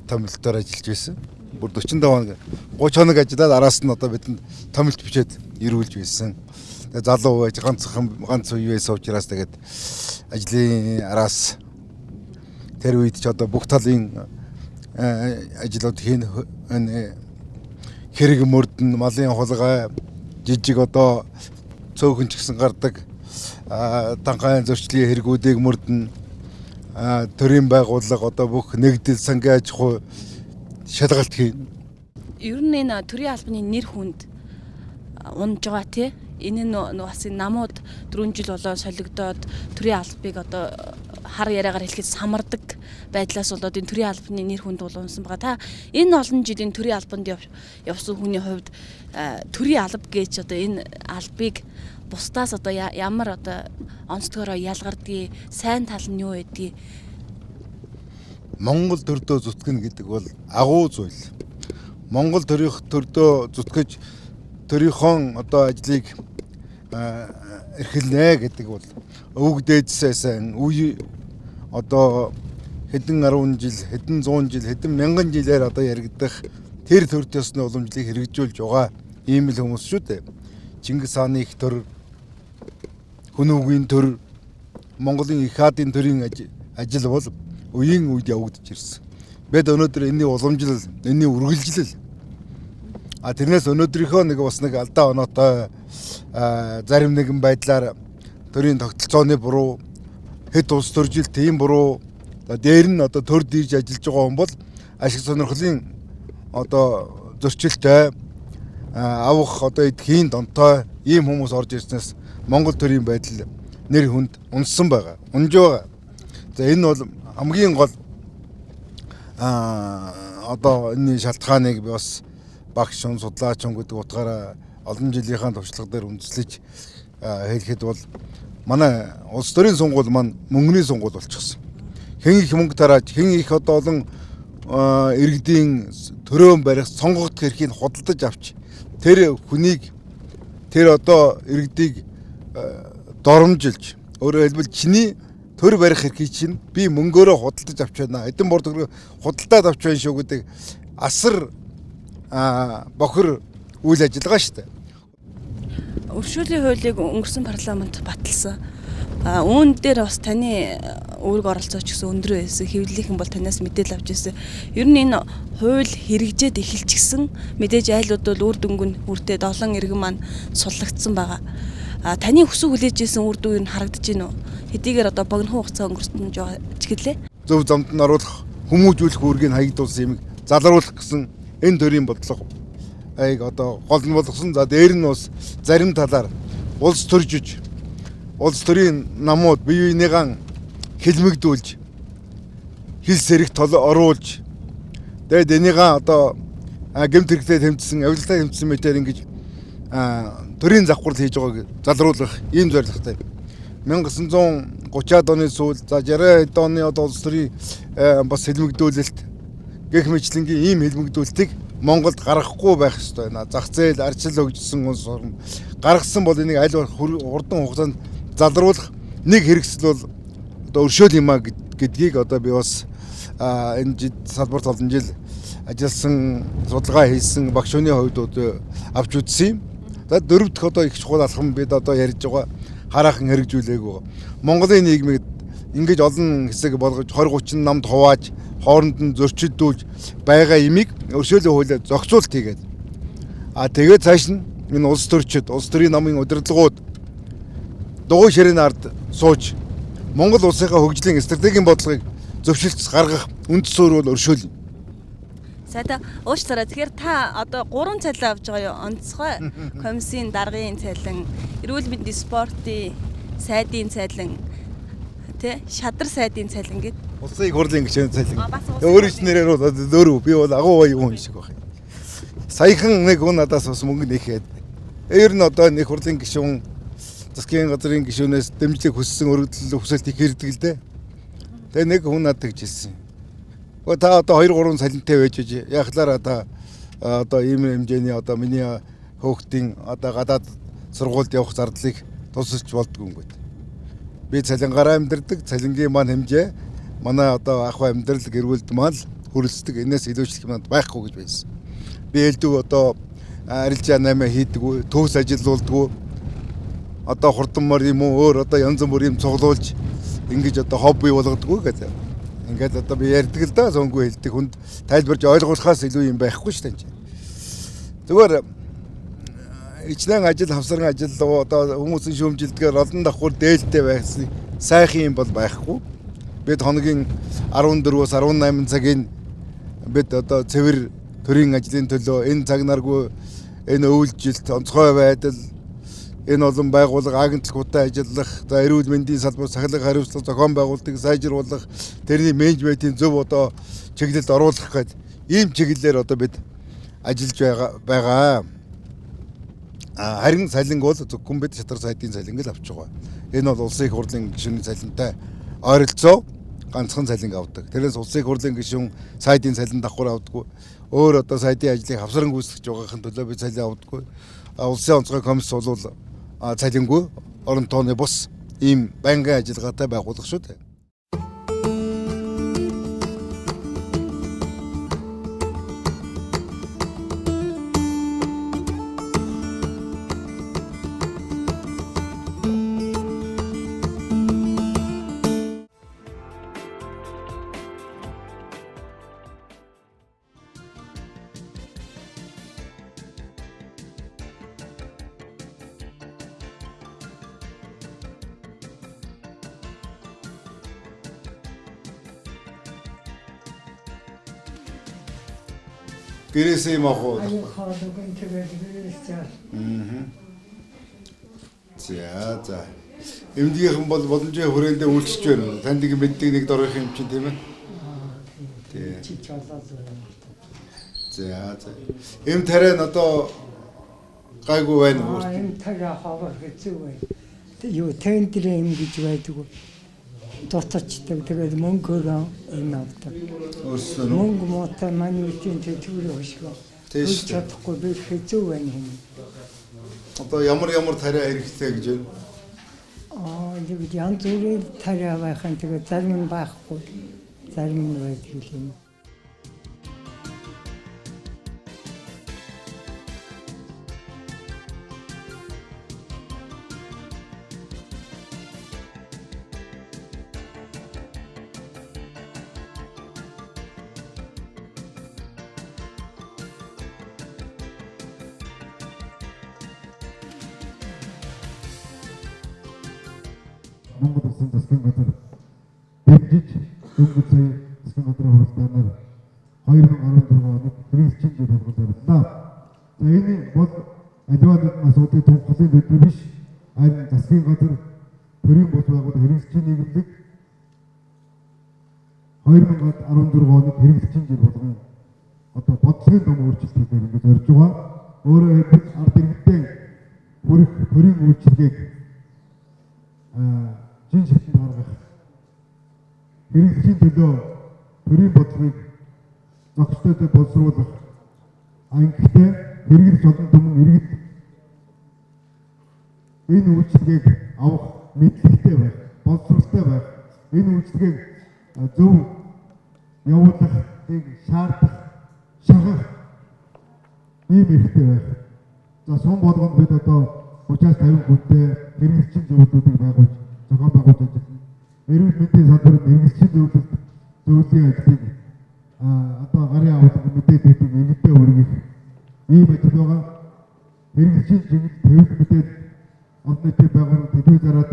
томилтоор ажиллаж байсан. Бүр 45 хоног 30 хоног ажиллаад араас нь одоо бидэнд томилт бичээд ирүүлж байсан. Тэгээ залуу байж ганц үе байсан учраас тэгээд ажлын араас тэр үед ч одоо бүх талын ажлууд хийн хэрэг мөрдөн малын хулгай жижиг одоо цөөхөн ч гэсэн гардаг танхайн зөрчлийн хэрэгүүдийг мөрдөн төрийн байгууллага одоо бүх нэгдэл сангийн аж ахуй шалгалт хийн. Ер нь энэ төрийн албаны нэр хүнд унж байгаа тий. Энэ нь бас намууд 4 жил болоо солигдоод төрийн албыг одоо хар яриагаар хэлэхэд самардаг байдлаас болоод энэ төрийн албаны нэр хүнд унсан байгаа. Та энэ олон жилийн төрийн албанд явсан хүний хувьд төрийн алба гэж одоо энэ албыг бусдаас одоо ямар одоо онцгойроо ялгардгийг, сайн тал нь юу байдгийг? Монгол төрдөө зүтгэн гэдэг бол агуу зүйл. Монгол төрдөө зүтгэж төрийнхөө одоо ажлыг эрхэлнэ гэдэг бол өвөг дээдсээс үе одоо хэдэн 10 жил, хэдэн 100 жил, хэдэн мянган жилээр одоо яригдах тэр төр төсны уламжлалыг хэрэгжүүлж байгаа ийм л хүмүүс шүү дээ. Чингис хааны их төр, Хүнүүгийн төр, Монголын их хаадын төрийн ажил бол үеийн үед явагдаж ирсэн. Бид өнөөдөр энэний уламжлал, энэний үргэлжлэл тэрнээс өнөөдрийнхөө нэг бас нэг алдаа оноотой зарим нэгэн байдлаар төрийн тогтолцооны буруу, хэд улс төржилт тийм буруу, дээр нь одоо төр дийж ажиллаж байгаа хүн бол ашиг сонирхлын одоо зөрчилтэй авах одоо эдхийн донтой ийм хүмүүс орж ирснээс Монгол төрийн байдал нэр хүнд унсан байгаа, унж байгаа. За энэ бол хамгийн гол одоо энэ шалтгааныг би бас багш судлаач гэдэг утгаараа олон жилийнхаа туршлага дээр үндэслэж хэлэхэд бол манай улс төрийн сонгуул маань мөнгөний сонгуул болчихсон. Хэн их мөнгө тарааж, хэн их одоо олон иргэдийн төрөөн барих сонгогдох эрхийг худалдаж авч тэр хүнийг тэр одоо иргэдийг доромжилж өөрөөр хэлбэл чиний төр барих эрхийг чинь би мөнгөөрөө худалдаж авч байна. Эдэн бордгоор худалдаад авч байна шүү гэдэг асар бохир үйл ажиллагаа шүү дээ. Өршөөлийн хуулийг өнгөрсөн парламент баталсан. Үүн дээр бас таны үүрэг оролцоо ч гэсэн өндөр байсан. Хэвлэлийнхэн бол танаас мэдээлэл авч ирсэн. Ер нь энэ хууль хэрэгжээд эхэлчихсэн. Мэдээж айлууд бол үр дүнг нь хүртээд олон иргэн маань суллагдсан байгаа. Таны хүсэг хүлээж ирсэн үр дүн нь харагдаж байна уу? Хэдийгээр одоо богино хугацаа өнгөрсөн ч гэлээ. Зөв замд нь оруулах, хүмүүжүүлэх үүргийг хаягдуулсан юм залруулах гэсэн энэ төрлийн бодлого одоо гол нь болгосон. За дээр нь бас зарим талаар улс төржиж улс төрийн намууд бие биенийгаа хэлмэгдүүлж хил сэрэгт оруулж тэгээд энийгээ одоо гэмт хэрэгтээ тэмцсэн, авилтаа тэмцсэн мэтэр ингэж төрийн завхрал хийж байгааг залруулах ийм зорилготой. 1930-аад оны сүүл за 60-аад оны одоо улс төрийн бас хэлмэгдүүлэлт гэх мэтлэнгийн ийм хэлмэгдүүлэлтийг Монголд гаргахгүй байх ёстой байна. Зах зээл арчил хөгжсөн улс орн гаргасан бол энийг аль хурдан хугацаанд залруулах нэг хэрэгсэл бол одоо өршөөл юм а гэдгийг одоо би бас энэ салбарт олон жил ажилласан, судалгаа хийсэн багш хүний хувьд авч үзсэн юм. За дөрөв дэх одоо их чухал алхам бид одоо ярьж байгаа хараахан хэрэгжүүлээгүй. Монголын нийгмийг ингэж олон хэсэг болгож 20-30 намд хувааж хооронд нь зөрчилдүүлж байгаа имийг өршөөлийн хуулиар зохицуулт хийгээд тэгээд цааш нь энэ улс төрчид, улс төрийн намын удирдлагууд дугуй ширээний ард сууж Монгол улсынхаа хөгжлийн стратегийн бодлогыг зөвшөлтс гаргах үнд суурь бол өршөөл. Сайда уучлаарай. Тэгэхээр та одоо 3 цалин авч байгаа юу? Онцгой комиссийн даргын цалин, эрүүл мэндийн спортын сайдын цалин, тэ шадар сайдын цалин гэдэг. Улсын их хурлын гишүүний цалин. Өөрөөр нэрээр бол дөөрөв. Би бол агуу бай юм шиг байна. Саяхан нэг хүн надаас бас мөнгө нэхэд. Ер нь одоо нэг хурлын гишүүн засгийн газрын гишүүнээс дэмжлэг хүссэн өргөдөл хүсэлт их ирдэг л дээ. Тэгээ нэг хүн надад гэж хэлсэн. Та одоо 2-3 цалинтай байж яахлаараа та одоо ийм хэмжээний одоо миний хөөхтийн одоо гадаад сургуульд явах зардлыг тусалж болдгүй юм гээд. Би цалингаараа амьдардаг, цалингийн маань хэмжээ манай одоо ахуй амьдрал гэрүүлд маань хүрэлцдэг. Энээс илүүчлэх юм байхгүй гэж байсан. Би элдв одоо арилжаа 8 хийдэг, төвс ажилуулдаг. Одоо хурданмар юм уу өөр одоо янз бүр юм цуглуулж ингэж одоо хобби болгодгоо гэдэг. Ингээд одоо би ярьдаг л да зөнгөө хэлдэг хүнд тайлбарж ойлгуулахаас илүү юм байхгүй шүү дээ. Зүгээр ичнэн ажил хавсран ажил одоо хүмүүсийн шүүмжилдгээр олон давхар дээлтэй байсан сайхан юм бол байхгүй. Бид хоногийн 14-өөс 18 цагийн бид одоо цэвэр төрийн ажлын төлөө энэ цаг наргүй энэ өвлжилт онцгой байдал энэ олон байгууллага агентлагуудтай ажиллах, за эрүүл мэндийн салбар сахилга хариуцлага зохион байгуулалтыг сайжруулах, тэрний менежментийн зөв одоо чиглэлд оруулах гэдэг ийм чиглэлээр одоо бид ажиллаж байгаа. Харин цалинг бол зөвхөн бид шадар сайдын цалинг л авч байгаа. Энэ бол улсын их хурлын гишүүний цалинтай ойролцоо ганцхан цалинг авдаг. Тэрээс улсын их хурлын гишүүн сайдын цалин давхар авдаггүй. Өөр одоо сайдын ажлыг хавсран гүйцэтгэж байгаахан төлөө бид цалин авдаггүй. Улсын онцгой комисс бол цалингүй орон тооны бус ийм байнгын ажиллагаатай байгууллага шүү дээ. Гэрээсээ юм ах уу? За. Эмнэлгийнхэн бол боломжийн хүрээндээ үйлчж байна. Танд мэддэг нэг дөрөх юм чинь тийм ээ. Тий. ачиж болоод байна. За. Эм тариа нь одоо гайгүй байна уу? Эм тариа хавар хэцүү байна. Юу тендер эм гэж байдаг. Дотоочтой тэгээд мөнгөөр эм авдаг. Өөрсдөө Мөнгө мотой манай үеийн төлөвлөлт өшгөө. Тийш. Чадахгүй би хэцүү байна юм. одоо ямар тариа хэрэгтэй гэж байна? Тэгээд янз бүрийн тариа байхын тэгээд зарим нь байхгүй. Зарим нь байдаг юм. Монгол Улсын засгийн газар дэмжиж дөнгөж засгийн газрын хуралдаанаар 2014 онд хэрэгжиж болголоо. За энэ бол аливаа нэгэн асуудлыг тунхаглах зүйл биш. Харин засгийн газар төрийн бус байгууллага хэрэгжиж нийгэмлэг 2014 онд хэрэгжиж болгон одоо бодлогын ном өөрчлөлтөөр ингэж орж байгаа. Өөрөөр хэлбэл ард иргэдийн бүрэх төрийн үйлчилгээг жин шатнд гаргах хэрэгжлийн төлөө төрийн бодлогыг зохистой боловсруулах ангитай хэрэгж олон түмэн иргэд энэ үйлчлэгийг авах мэдлэгтэй байх, боловсролтой байх, энэ үйлчлэгийг зөв явуулахыг шаардах, шахах ийм хэрэгтэй байх. За сум болгонд бид одоо 30-50 хүнтэй хэрэгжлийн зөвлөлтүүдийг байгуулж зохион байгуулж ажиллана. Эрүүл мэндийн салбарт хэрэгжлийн зөвлөлийн ажлыг одоо гарын авалт мэдээд өгдөг иргэдэд хүргэх ийм ажил байгаа. Хэрэгжлийн чиглэл төвлөрд мэдээд олон нийтийн байгууллагууд телевизээрээ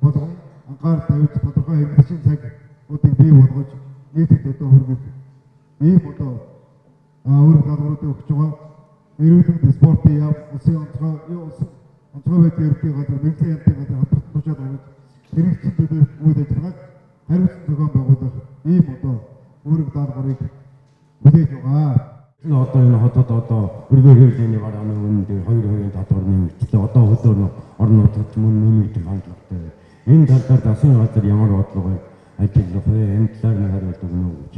болгон анхаарал тавьж тодорхой хэрэгжлийн цагуудыг бий болгож нийтэд одоо хүргэх ийм одоо өөрөөр даалгавруудыг өгч байгаа. Эрүүл мэндийн спортын яв, улсын онцгой байдлын ерөнхий газар, мэргэжлийн яамны газар хамтран тушаад авч хэрэгжүүлэлт үйл ажиллагааг хариуцсан зохион байгуулах ийм одоо үүрэг даалгаврыг хүлээж байгаа. Одоо энэ хотод одоо өргөө хөвлийн гарааны үнэнд 2% татвар нэмэгдлээ. Одоо хөлөөр орон нутгад мөн нэмэгдэх хандлагатай. Энэ талаар засгийн газар ямар бодлого ажиллах вэ? Энэ талаар нь хариулт өгнө үү гэж.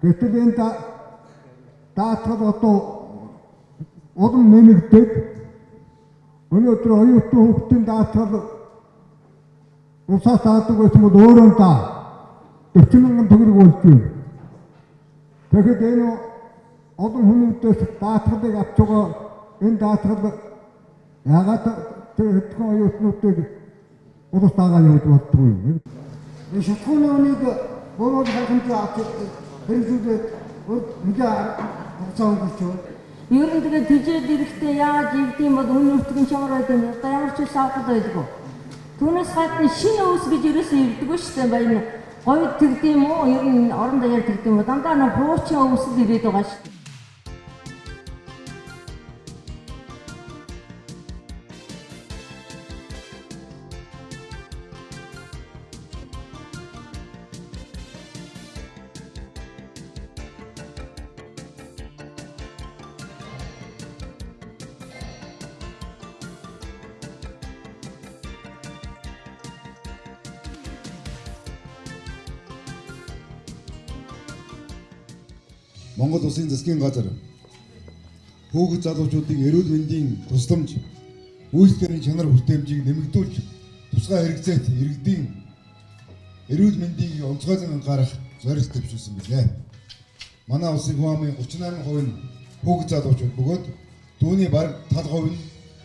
Гэтэл энэ даатгал одоо олон нэмэгдээд өнөөдөр оюутан хүүхдийн даатгал усаас таадаг байсан бол өөрөө 40 мянган төгрөг болж байна. Тэгэхэд энэ олон хүмүүстээс даатгалыг авч байгаа энэ даатгал яагаад тэр хэдхэн оюутнуудыг улс дагаа явуулж боддог юм. Энэ шатхууны үнийг бөөрөөр халахын авч хэрэгжүүлээд мэдээ хугацаа өнгөрч байна. Ер нь тэгээд тийжээд ирэхдээ яаж ивдэм бол үнэ утгын чамар байдаг юм. Одоо ямар ч үс авах байдгүй. Түүнээс гадна шинэ ус гэж ерөөсөө ирдэггүй шүү дээ. Баян говьд тэгдэм үү? Ер нь орон даяар тэгдэм үү? Дандаа нэг хуучин ус л ирээд байгаа шүү дээ. Монгол Улсын засгийн газар хүүхэд залуучуудын эрүүл мэндийн тусламж үйлчлэгийн чанар хүртээмжийг нэмэгдүүлж тусгай хэрэгцээт иргэдийн эрүүл мэндийг онцгойлон анхаарах зорилт төвшүүлсэн билээ. Манай улсын хүн амын 38% нь хүүхэд залуучууд бөгөөд түүний бараг 70% нь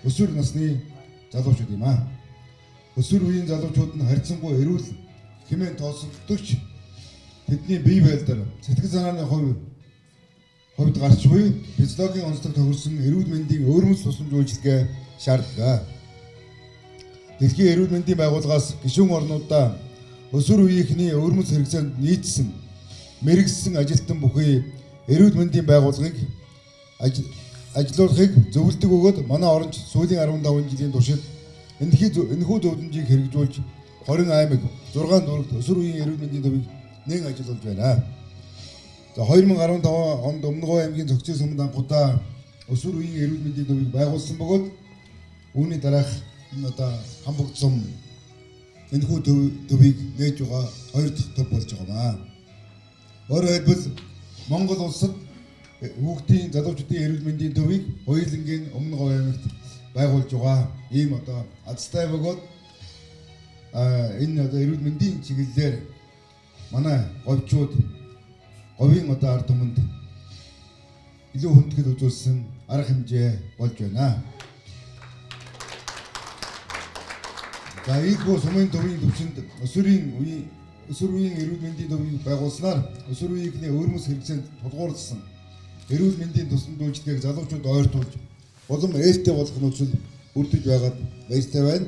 өсвөр насны залуучууд юм аа. Өсвөр үеийн залуучууд нь харьцангуй эрүүл хэмээн тооцогдогч тэдний бие байлдар сэтгэл санааны хувьд гарч буй физиологийн онцлог тохирсон эрүүл мэндийн өөрмөц тусламж үйлчилгээ шаардлагаа. Дэлхийн эрүүл мэндийн байгууллагаас гишүүн орнуудаа өсвөр үеийнхний өөрмөц хэрэгцээнд нийцсэн мэрэгсэн ажилтан бүхий эрүүл мэндийн байгууллагыг ажилуулахыг зөвлөдөг өгөөд манай оронч сүүлийн 15 жилийн туршид энэхүү зөвлөмжийг хэрэгжүүлж 20 аймаг 6 дүүрэгт өсвөр үеийн эрүүл мэндийн төвийг нэн ажил болж байна. За 2015 онд Өмнөгов аймгийн Зохицын сүмд анхудаа өсвөр үеийн эрүүл мэндийн төвийг байгуулсан бөгөөд үүний дараах одоо Хамбогд сум энэхүү төвийг нээж байгаа 2 дахь төв болж байгаамаа. Өөрөөр хэлбэл Монгол улсад хүүхдийн залуучуудын эрүүл мэндийн төвийг хоёулангийн Өмнөгов аймагт байгуулж байгаа ийм одоо азтай бөгөөд энэ одоо эрүүл мэндийн чиглэлээр манай говьчууд говийн одоо ард түмэнд илүү хүндэтгэл үзүүлсэн арга хэмжээ болж байна. За ийхүү сумын төвийн төвчөнд өсвөр үеийн эрүүл мэндийн төвийг байгуулснаар өсвөр үеийнхний өвөрмөс хэрэгцээнд тулгуурласан эрүүл мэндийн тусламж үйлчилгээг залуучууд ойртуулж улам ээлтэй болох нөхцөл бүрдэж байгаад баяртай байна.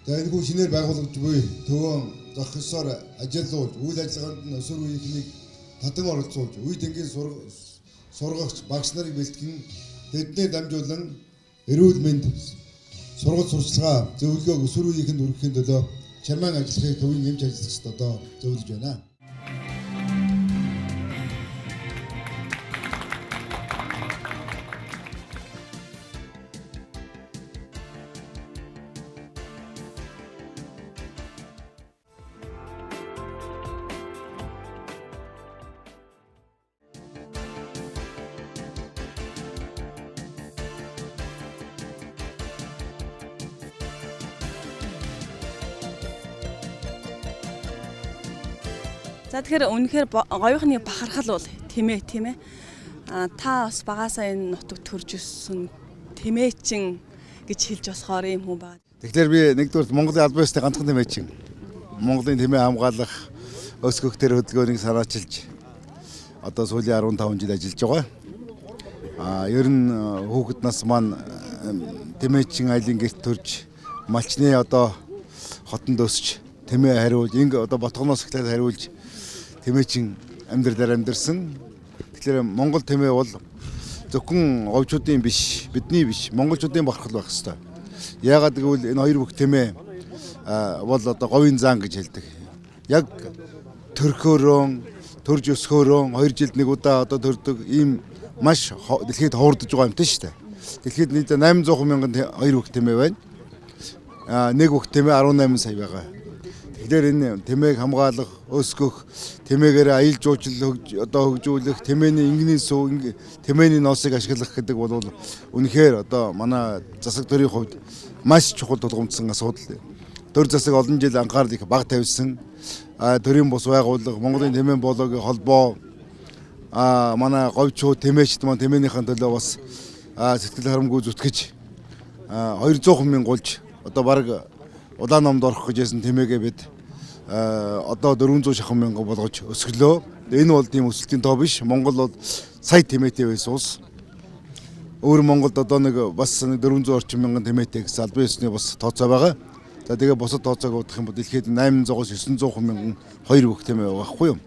За энэхүү шинээр байгуулагдж буй төвөө зах ёсоор ажиллуулж, үйл ажиллагаанд нь өсвөр үеийнхнийг татан оролцуулж, үе тэнгийн сургагч багш нарыг бэлтгэн тэднээ дамжуулан эрүүл мэнд сургалт сурчлагаа зөвлөгөөг өсвөр үеийнхэнд хүргэхийн төлөө чамаан ажиллахыг төвийн эмч ажиллагчид одоо зөвлөж байна. За тэгэхээр үнэхээр говийнхны бахархал бол тийм ээ. Та бас багасаа энэ нутагт төрж өссөн тэмээчин гэж хэлж болохоор юм хүн байна. Тэгэхээр би нэгдүгээр Монголын албан ёсны ганцхан тэмээчин. Монголын тэмээ хамгаалах өсгөх төр хөдөлгөөнийг санаачилж одоо сүүлийн 15 жил ажиллаж байгаа. Ер нь хүүхэд нас маань тэмээчин айлын гэрт төрж малчны одоо хотонд өсч тэмээ хариулж одоо ботгоноос эхлээд хариулж тэмээчин амьдралаар амьдэрсэн. Тэгэхээр Монгол тэмээ бол зөвхөн говьчуудын биш, бидний биш, монголчуудын бахархал байх ёстой. Яагаад гэвэл энэ хоёр бүх тэмээ бол одоо говийн зан гэж хэлдэг. Яг төрхөөрөө, төрж өсгөөрөө 2 жилд нэг удаа одоо төрдөг ийм маш дэлхийд ховордож байгаа юм тийм шүү дээ. Дэлхийд нийт 800 мянган хоёр бүх тэмээ байна. Нэг бүх тэмээ 18 сая байгаа. Тэгэхээр энэ тэмээг хамгаалах, өсгөх, тэмээгээр аялал жуулчлал одоо хөгжүүлэх, тэмээний ингэний сүү, тэмээний ноосыг ашиглах гэдэг бол үнэхээр одоо манай засаг төрийн хувьд маш чухал тулгамдсан асуудал. Төр засаг олон жил анхаарал их бага тавьсан. Төрийн бус байгууллага, Монголын тэмээн боолоогийн холбоо, манай говьчууд, тэмээчд маань тэмээнийхэн төлөө бас сэтгэл харамгүй зүтгэж 200 мянган гулж одоо баг улаан номд орох гэжсэн тэмээгээ бид одоо 400 шахан мянга болгож өсгөлөө. Энэ бол тийм өсөлтийн тоо биш. Монгол бол сая тэмээтэй байсан улс. Өөр Монголд одоо нэг бас 400 орчим мянган тэмээтэй гэсэн албан ёсны бас тооцоо байгаа. За тэгээ бусад тооцоог удах юм бол дэлхийд 800-аас 900 мянган хоёр бүх тэмээ байгаа хгүй юу.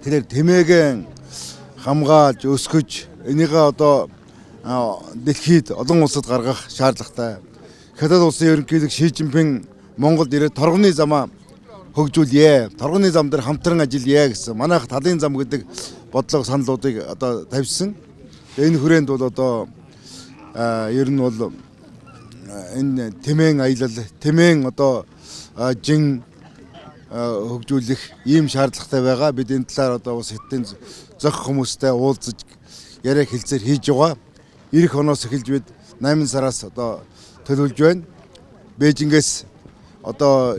Тэгэхээр тэмээгээ хамгаалж өсгөж энийгээ одоо дэлхийд олон улсад гаргах шаардлагатай. Хятад улсын ерөнхийлөг Ши Жинпин Монголд ирээд торгоны замаа хөгжүүлье. Торгоны зам дээр хамтран ажиллая гэсэн манайх талын зам гэдэг бодлого саналуудыг одоо тавьсан. Энэ хүрээнд бол одоо ер нь бол энэ тэмээн аялал, тэмээн одоо жин хөгжүүлэх ийм шаардлагатай байгаа. Бид энэ талаар одоо бас хэдэн зөх хүмүүстэй уулзаж яриа хэлцээр хийж байгаа. Ирэх оноос эхэлж бид 8 сараас одоо төлөвлөж байна. Бээжингээс одоо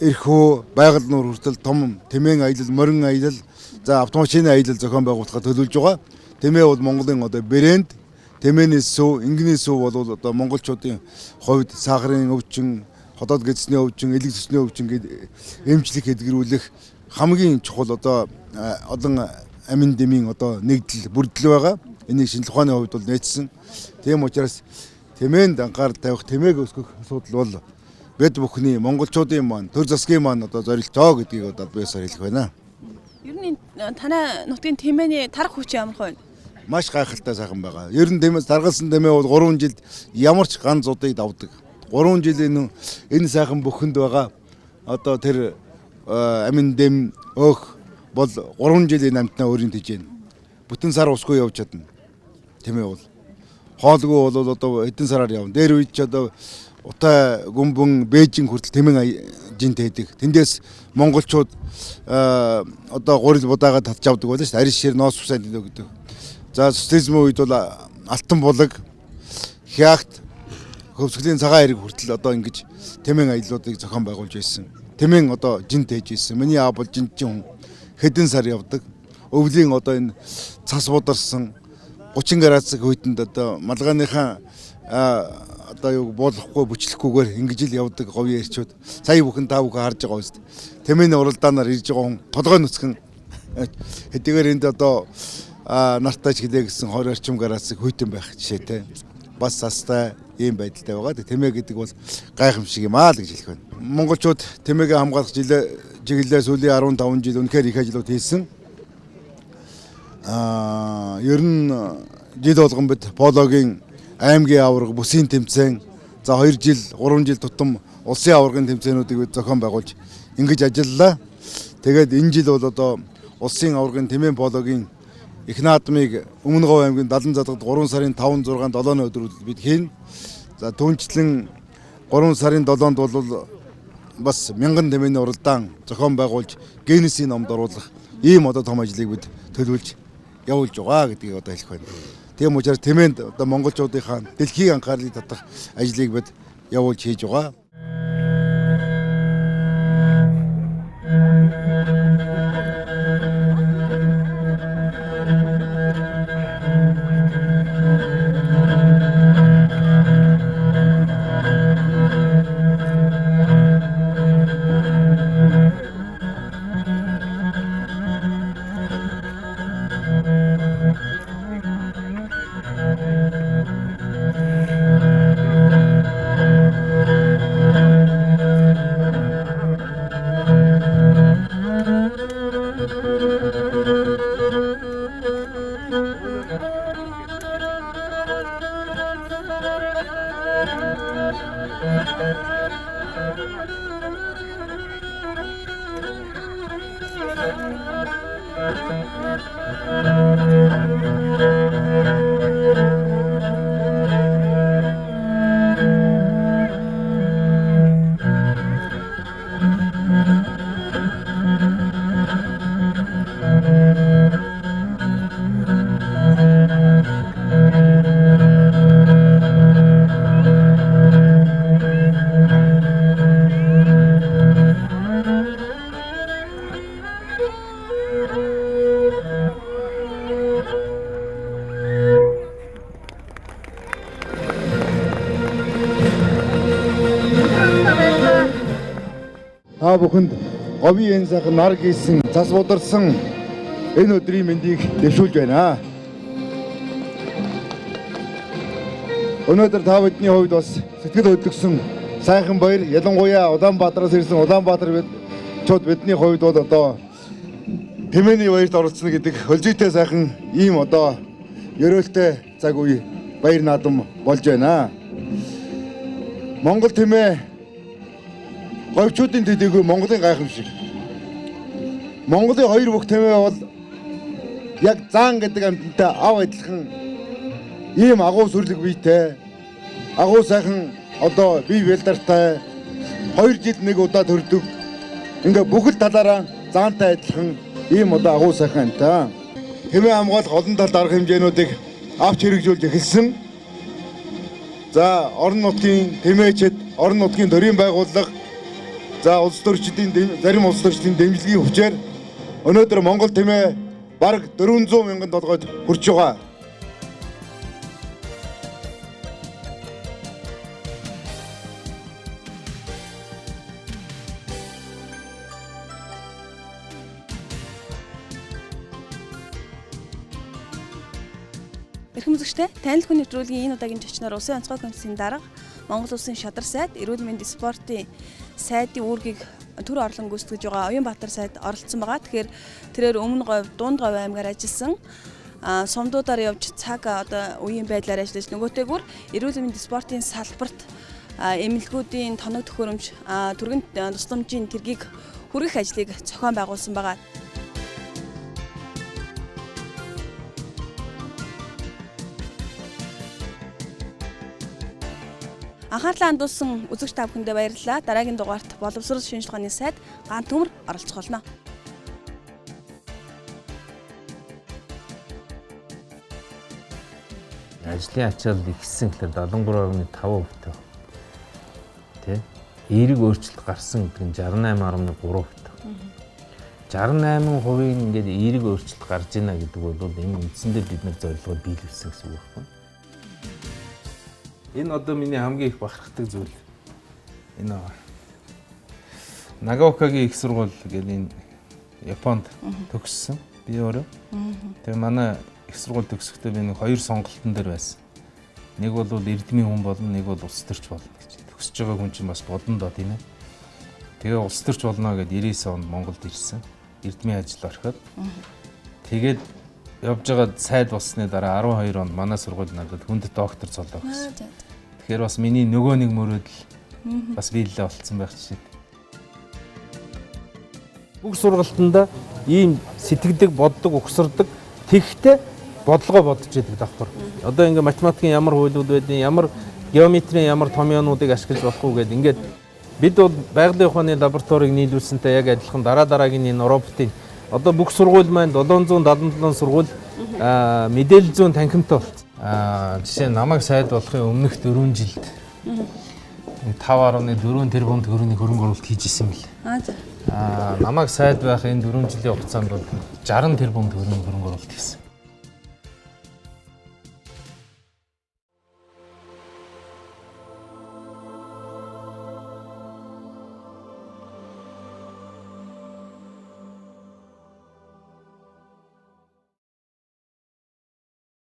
эрхөө байгаль нуур хүртэл том тэмээн аялал, морин аялал, за автомашины аялал зохион байгуулахад төлөвлөж байгаа. Тэмээ бол Монголын одоо брэнд, тэмээний сүү, ингийн сүү бол одоо монголчуудын хувьд сахарын өвчин, хотод гэдэсний өвчин, элэг зүсний өвчин гэдэг эмчлэг хэдгэрүүлэх хамгийн чухал одоо олон амин дэмийн одоо нэгдэл бүрдэл байгаа. Энийг шинжлэх ухааны хувьд бол нээсэн. Тийм учраас тэмээнд анхаарал тавих, тэмээг өсгөх асуудал бол бид бүхний монголчуудын маань, төр засгийн маань одоо зорилтоо гэдгийг одоо биесээр хэлэх байна. Ер нь танай нутгийн тэмээний тарах хүч ямар вэ? Маш гайхалтай сайхан байгаа. Ер нь тэмээс таргалсан тэмээ бол 3 жилд ямар ч ганц удыг давдаг. 3 жилийн энэ сайхан бүхэнд байгаа одоо тэр амин дэм өөх бол 3 жилийн амтнаа өөрийн тэжээн. Бүтэн сар усгүй явж чадна. Тэмээ бол. Хоолгүй бол одоо хэдэн сараар явна. Дээр үед ч одоо Утай, Гүмбэн, Бээжин хүртэл тэмээ жинт хийдэг. Тэндээс монголчууд одоо гурил будаагаа татж авдаг байлаа шүү дээ. Арис шир ноос усаа гэдэг. За социализмын үед бол алтан булаг, хягт, хөвсгөлийн цагаан хэрэг хүртэл одоо ингэж тэмээ аяллуудыг зохион байгуулж байсан. Тэмээ одоо жинт хийж байсан. Миний аав бол жинтчин хүн. Хэдэн сар явдаг. Өвлийн одоо энэ цас бударсан 30 градусыг хүйтэнд одоо малгайныхаа одоо юу буулгахгүй бүчлэхгүйгээр ингэж л явдаг говийн эрчүүд. Сая бүхэн та бүхэн харж байгаа үст. Тэмээний уралдаанаар ирж байгаа хүн толгой нүцгэн хэдийгээр энд одоо нартаач гэлээ гэсэн 20 орчим градусыг хүйтэн байх жишээтэй. Бас састай ийм байдалтай байгаа. Тэмээ гэдэг бол гайхамшиг юм аа л гэж хэлэх байна. Монголчууд тэмээгээ хамгаалах чиглэлээр сүүлийн 15 жил үнэхээр их ажлууд хийсэн. Ер нь жил болгон бид пологийн аймгийн аварга, бүсийн тэмцээн, за 2 жил, 3 жил тутам улсын аваргын тэмцээнүүдийг бид зохион байгуулж ингэж ажиллалаа. Тэгээд энэ жил бол одоо улсын аваргын тэмээн пологийн их наадмыг Өмнө Говь аймгийн Далан задгад 3 сарын 5, 6, 7-ны өдрүүдэд бид хийн. За түүнчлэн 3 сарын 7-нд бол бас мянган тэмээний уралдаан зохион байгуулж Гиннесийн номд оруулах ийм одоо том ажлыг бид төлөвлөж явуулж байгаа гэдгийг одоо хэлэх байна. Тийм учраас тэмээнд одоо монголчуудынхаа дэлхийн анхаарлыг татах ажлыг бид явуулж хийж байгаа. Та бүхэнд говийн энэ сайхан нар гисэн, цас бударсан энэ өдрийн мэндийг дэвшүүлж байна. Өнөөдөр та бидний хувьд бас сэтгэл хөдлөсөн сайхан баяр, ялангуяа Улаанбаатараас ирсэн Улаанбаатар чууд бидний хувьд бол одоо тэмээний баярт оролцсон гэдэг хөлзийтэй сайхан ийм одоо ерөөлтэй цаг үе баяр наадам болж байна. Монгол тэмээ говьчуудын төдийгүй Монголын гайхамшиг. Монголын хоёр бүх тэмээ бол яг заан гэдэг амьтантай ав адилхан ийм агуу сүрлэг биетэй, агуу сайхан одоо бие бэлдартай 2 жил нэг удаа төрдөг. Ингээ бүхэл талаараа заантай адилхан ийм одоо агуу сайхан амьтаа. Тэмээ хамгаалах олон талд арга хэмжээнүүдийг авч хэрэгжүүлж эхэлсэн. За орон нутгийн тэмээчид, орон нутгийн төрийн байгууллага, за улс төрчдийн зарим улс төрчдийн дэмжлэгийн хүчээр өнөөдөр Монгол тэмээ бараг 400 мянган толгойд хүрч байгаа. Эрхэм үзэгчдээ, танил хүн нэвтрүүлгийн энэ удаагийн зочноор Улсын онцгой комиссийн дарга Монгол Улсын шадар сайд, эрүүл мэндийн спортын сайдын үүргийг төр орлон гүйцэтгэж байгаа Уянбаатар сайд оролцсон байгаа. Тэгэхээр тэрээр Өмнө Говь, Дунд Говь аймгаар ажилласан сумдуудаар явж цаг одоо үеийн байдлаар ажиллаж нөгөөтэйгүр эрүүл мэндийн спортын салбарт эмнэлгүүдийн тоног төхөөрөмж түргэн тусламжийн тэргийг хүргэх ажлыг зохион байгуулсан байгаа. Анхаарлаа хандуулсан үзэгч та бүхэндээ баярлалаа. Дараагийн дугаарт боловсрол шинжилгээний сайд Гант Төмөр оролцох болно. Ажлын ачаал ихсэн гэхээр 73.5% таа. Тэ? Эерэг өөрчлөлт гарсан гэдэг нь 68.3%. 68% ингээд эерэг өөрчлөлт гарч ийна гэдэг бол энэ үндсэндээ бид нар зорилгоо биелүүлсэн гэсэн үг байна. Энэ одоо миний хамгийн их бахархдаг зүйл. Энэ Нагаокагийн их сургууль гэдэг энэ Японд төгссөн. Би өөрөө. Тэгээ манай их сургууль төгсөхдөө би нэг хоёр сонголтын дээр байсан. Нэг бол эрдмийн хүн болно, нэг бол улс төрч болно гэж. Төгсөж байгаа хүн чинь бас бодно доо тийм ээ. Тэгээ улс төрч болно гэд 99 онд Монголд ирсэн. Эрдмийн ажил орхиод. Тэгээд явж байгаа сайд болсны дараа 12 онд манай сургууль надад хүнд доктор цолоо гэсэн. Тэгэхээр бас миний нөгөө нэг мөрөөдөл бас биелэлээ болцсон байх жишээ. Бүх сургалтанда ийм сэтгэдэг, боддог, угсардаг, тэгхтэй бодлогоо бодож байдаг давхар. Одоо ингээ математикийн ямар хуулиуд байдیں, ямар геометрийн ямар томьёонуудыг ашиглаж болох уу гэдэг ингээд бид бол байгалийн ухааны лабораторийг нийлүүлсэнтэй яг адилхан дараагийн энэ роботын одоо бүх сургууль маань 777 сургууль мэдээлэл зүйн танхимтай болсон. Жишээ нь намайг сайд болохын өмнөх 4 жилд 5.4 тэрбум төгрөгийн хөрөнгө оруулалт хийж исэн бэл. Намайг сайд байх энэ 4 жилийн хугацаанд бол 60 тэрбум төгрөгийн хөрөнгө оруулалт хийсэн.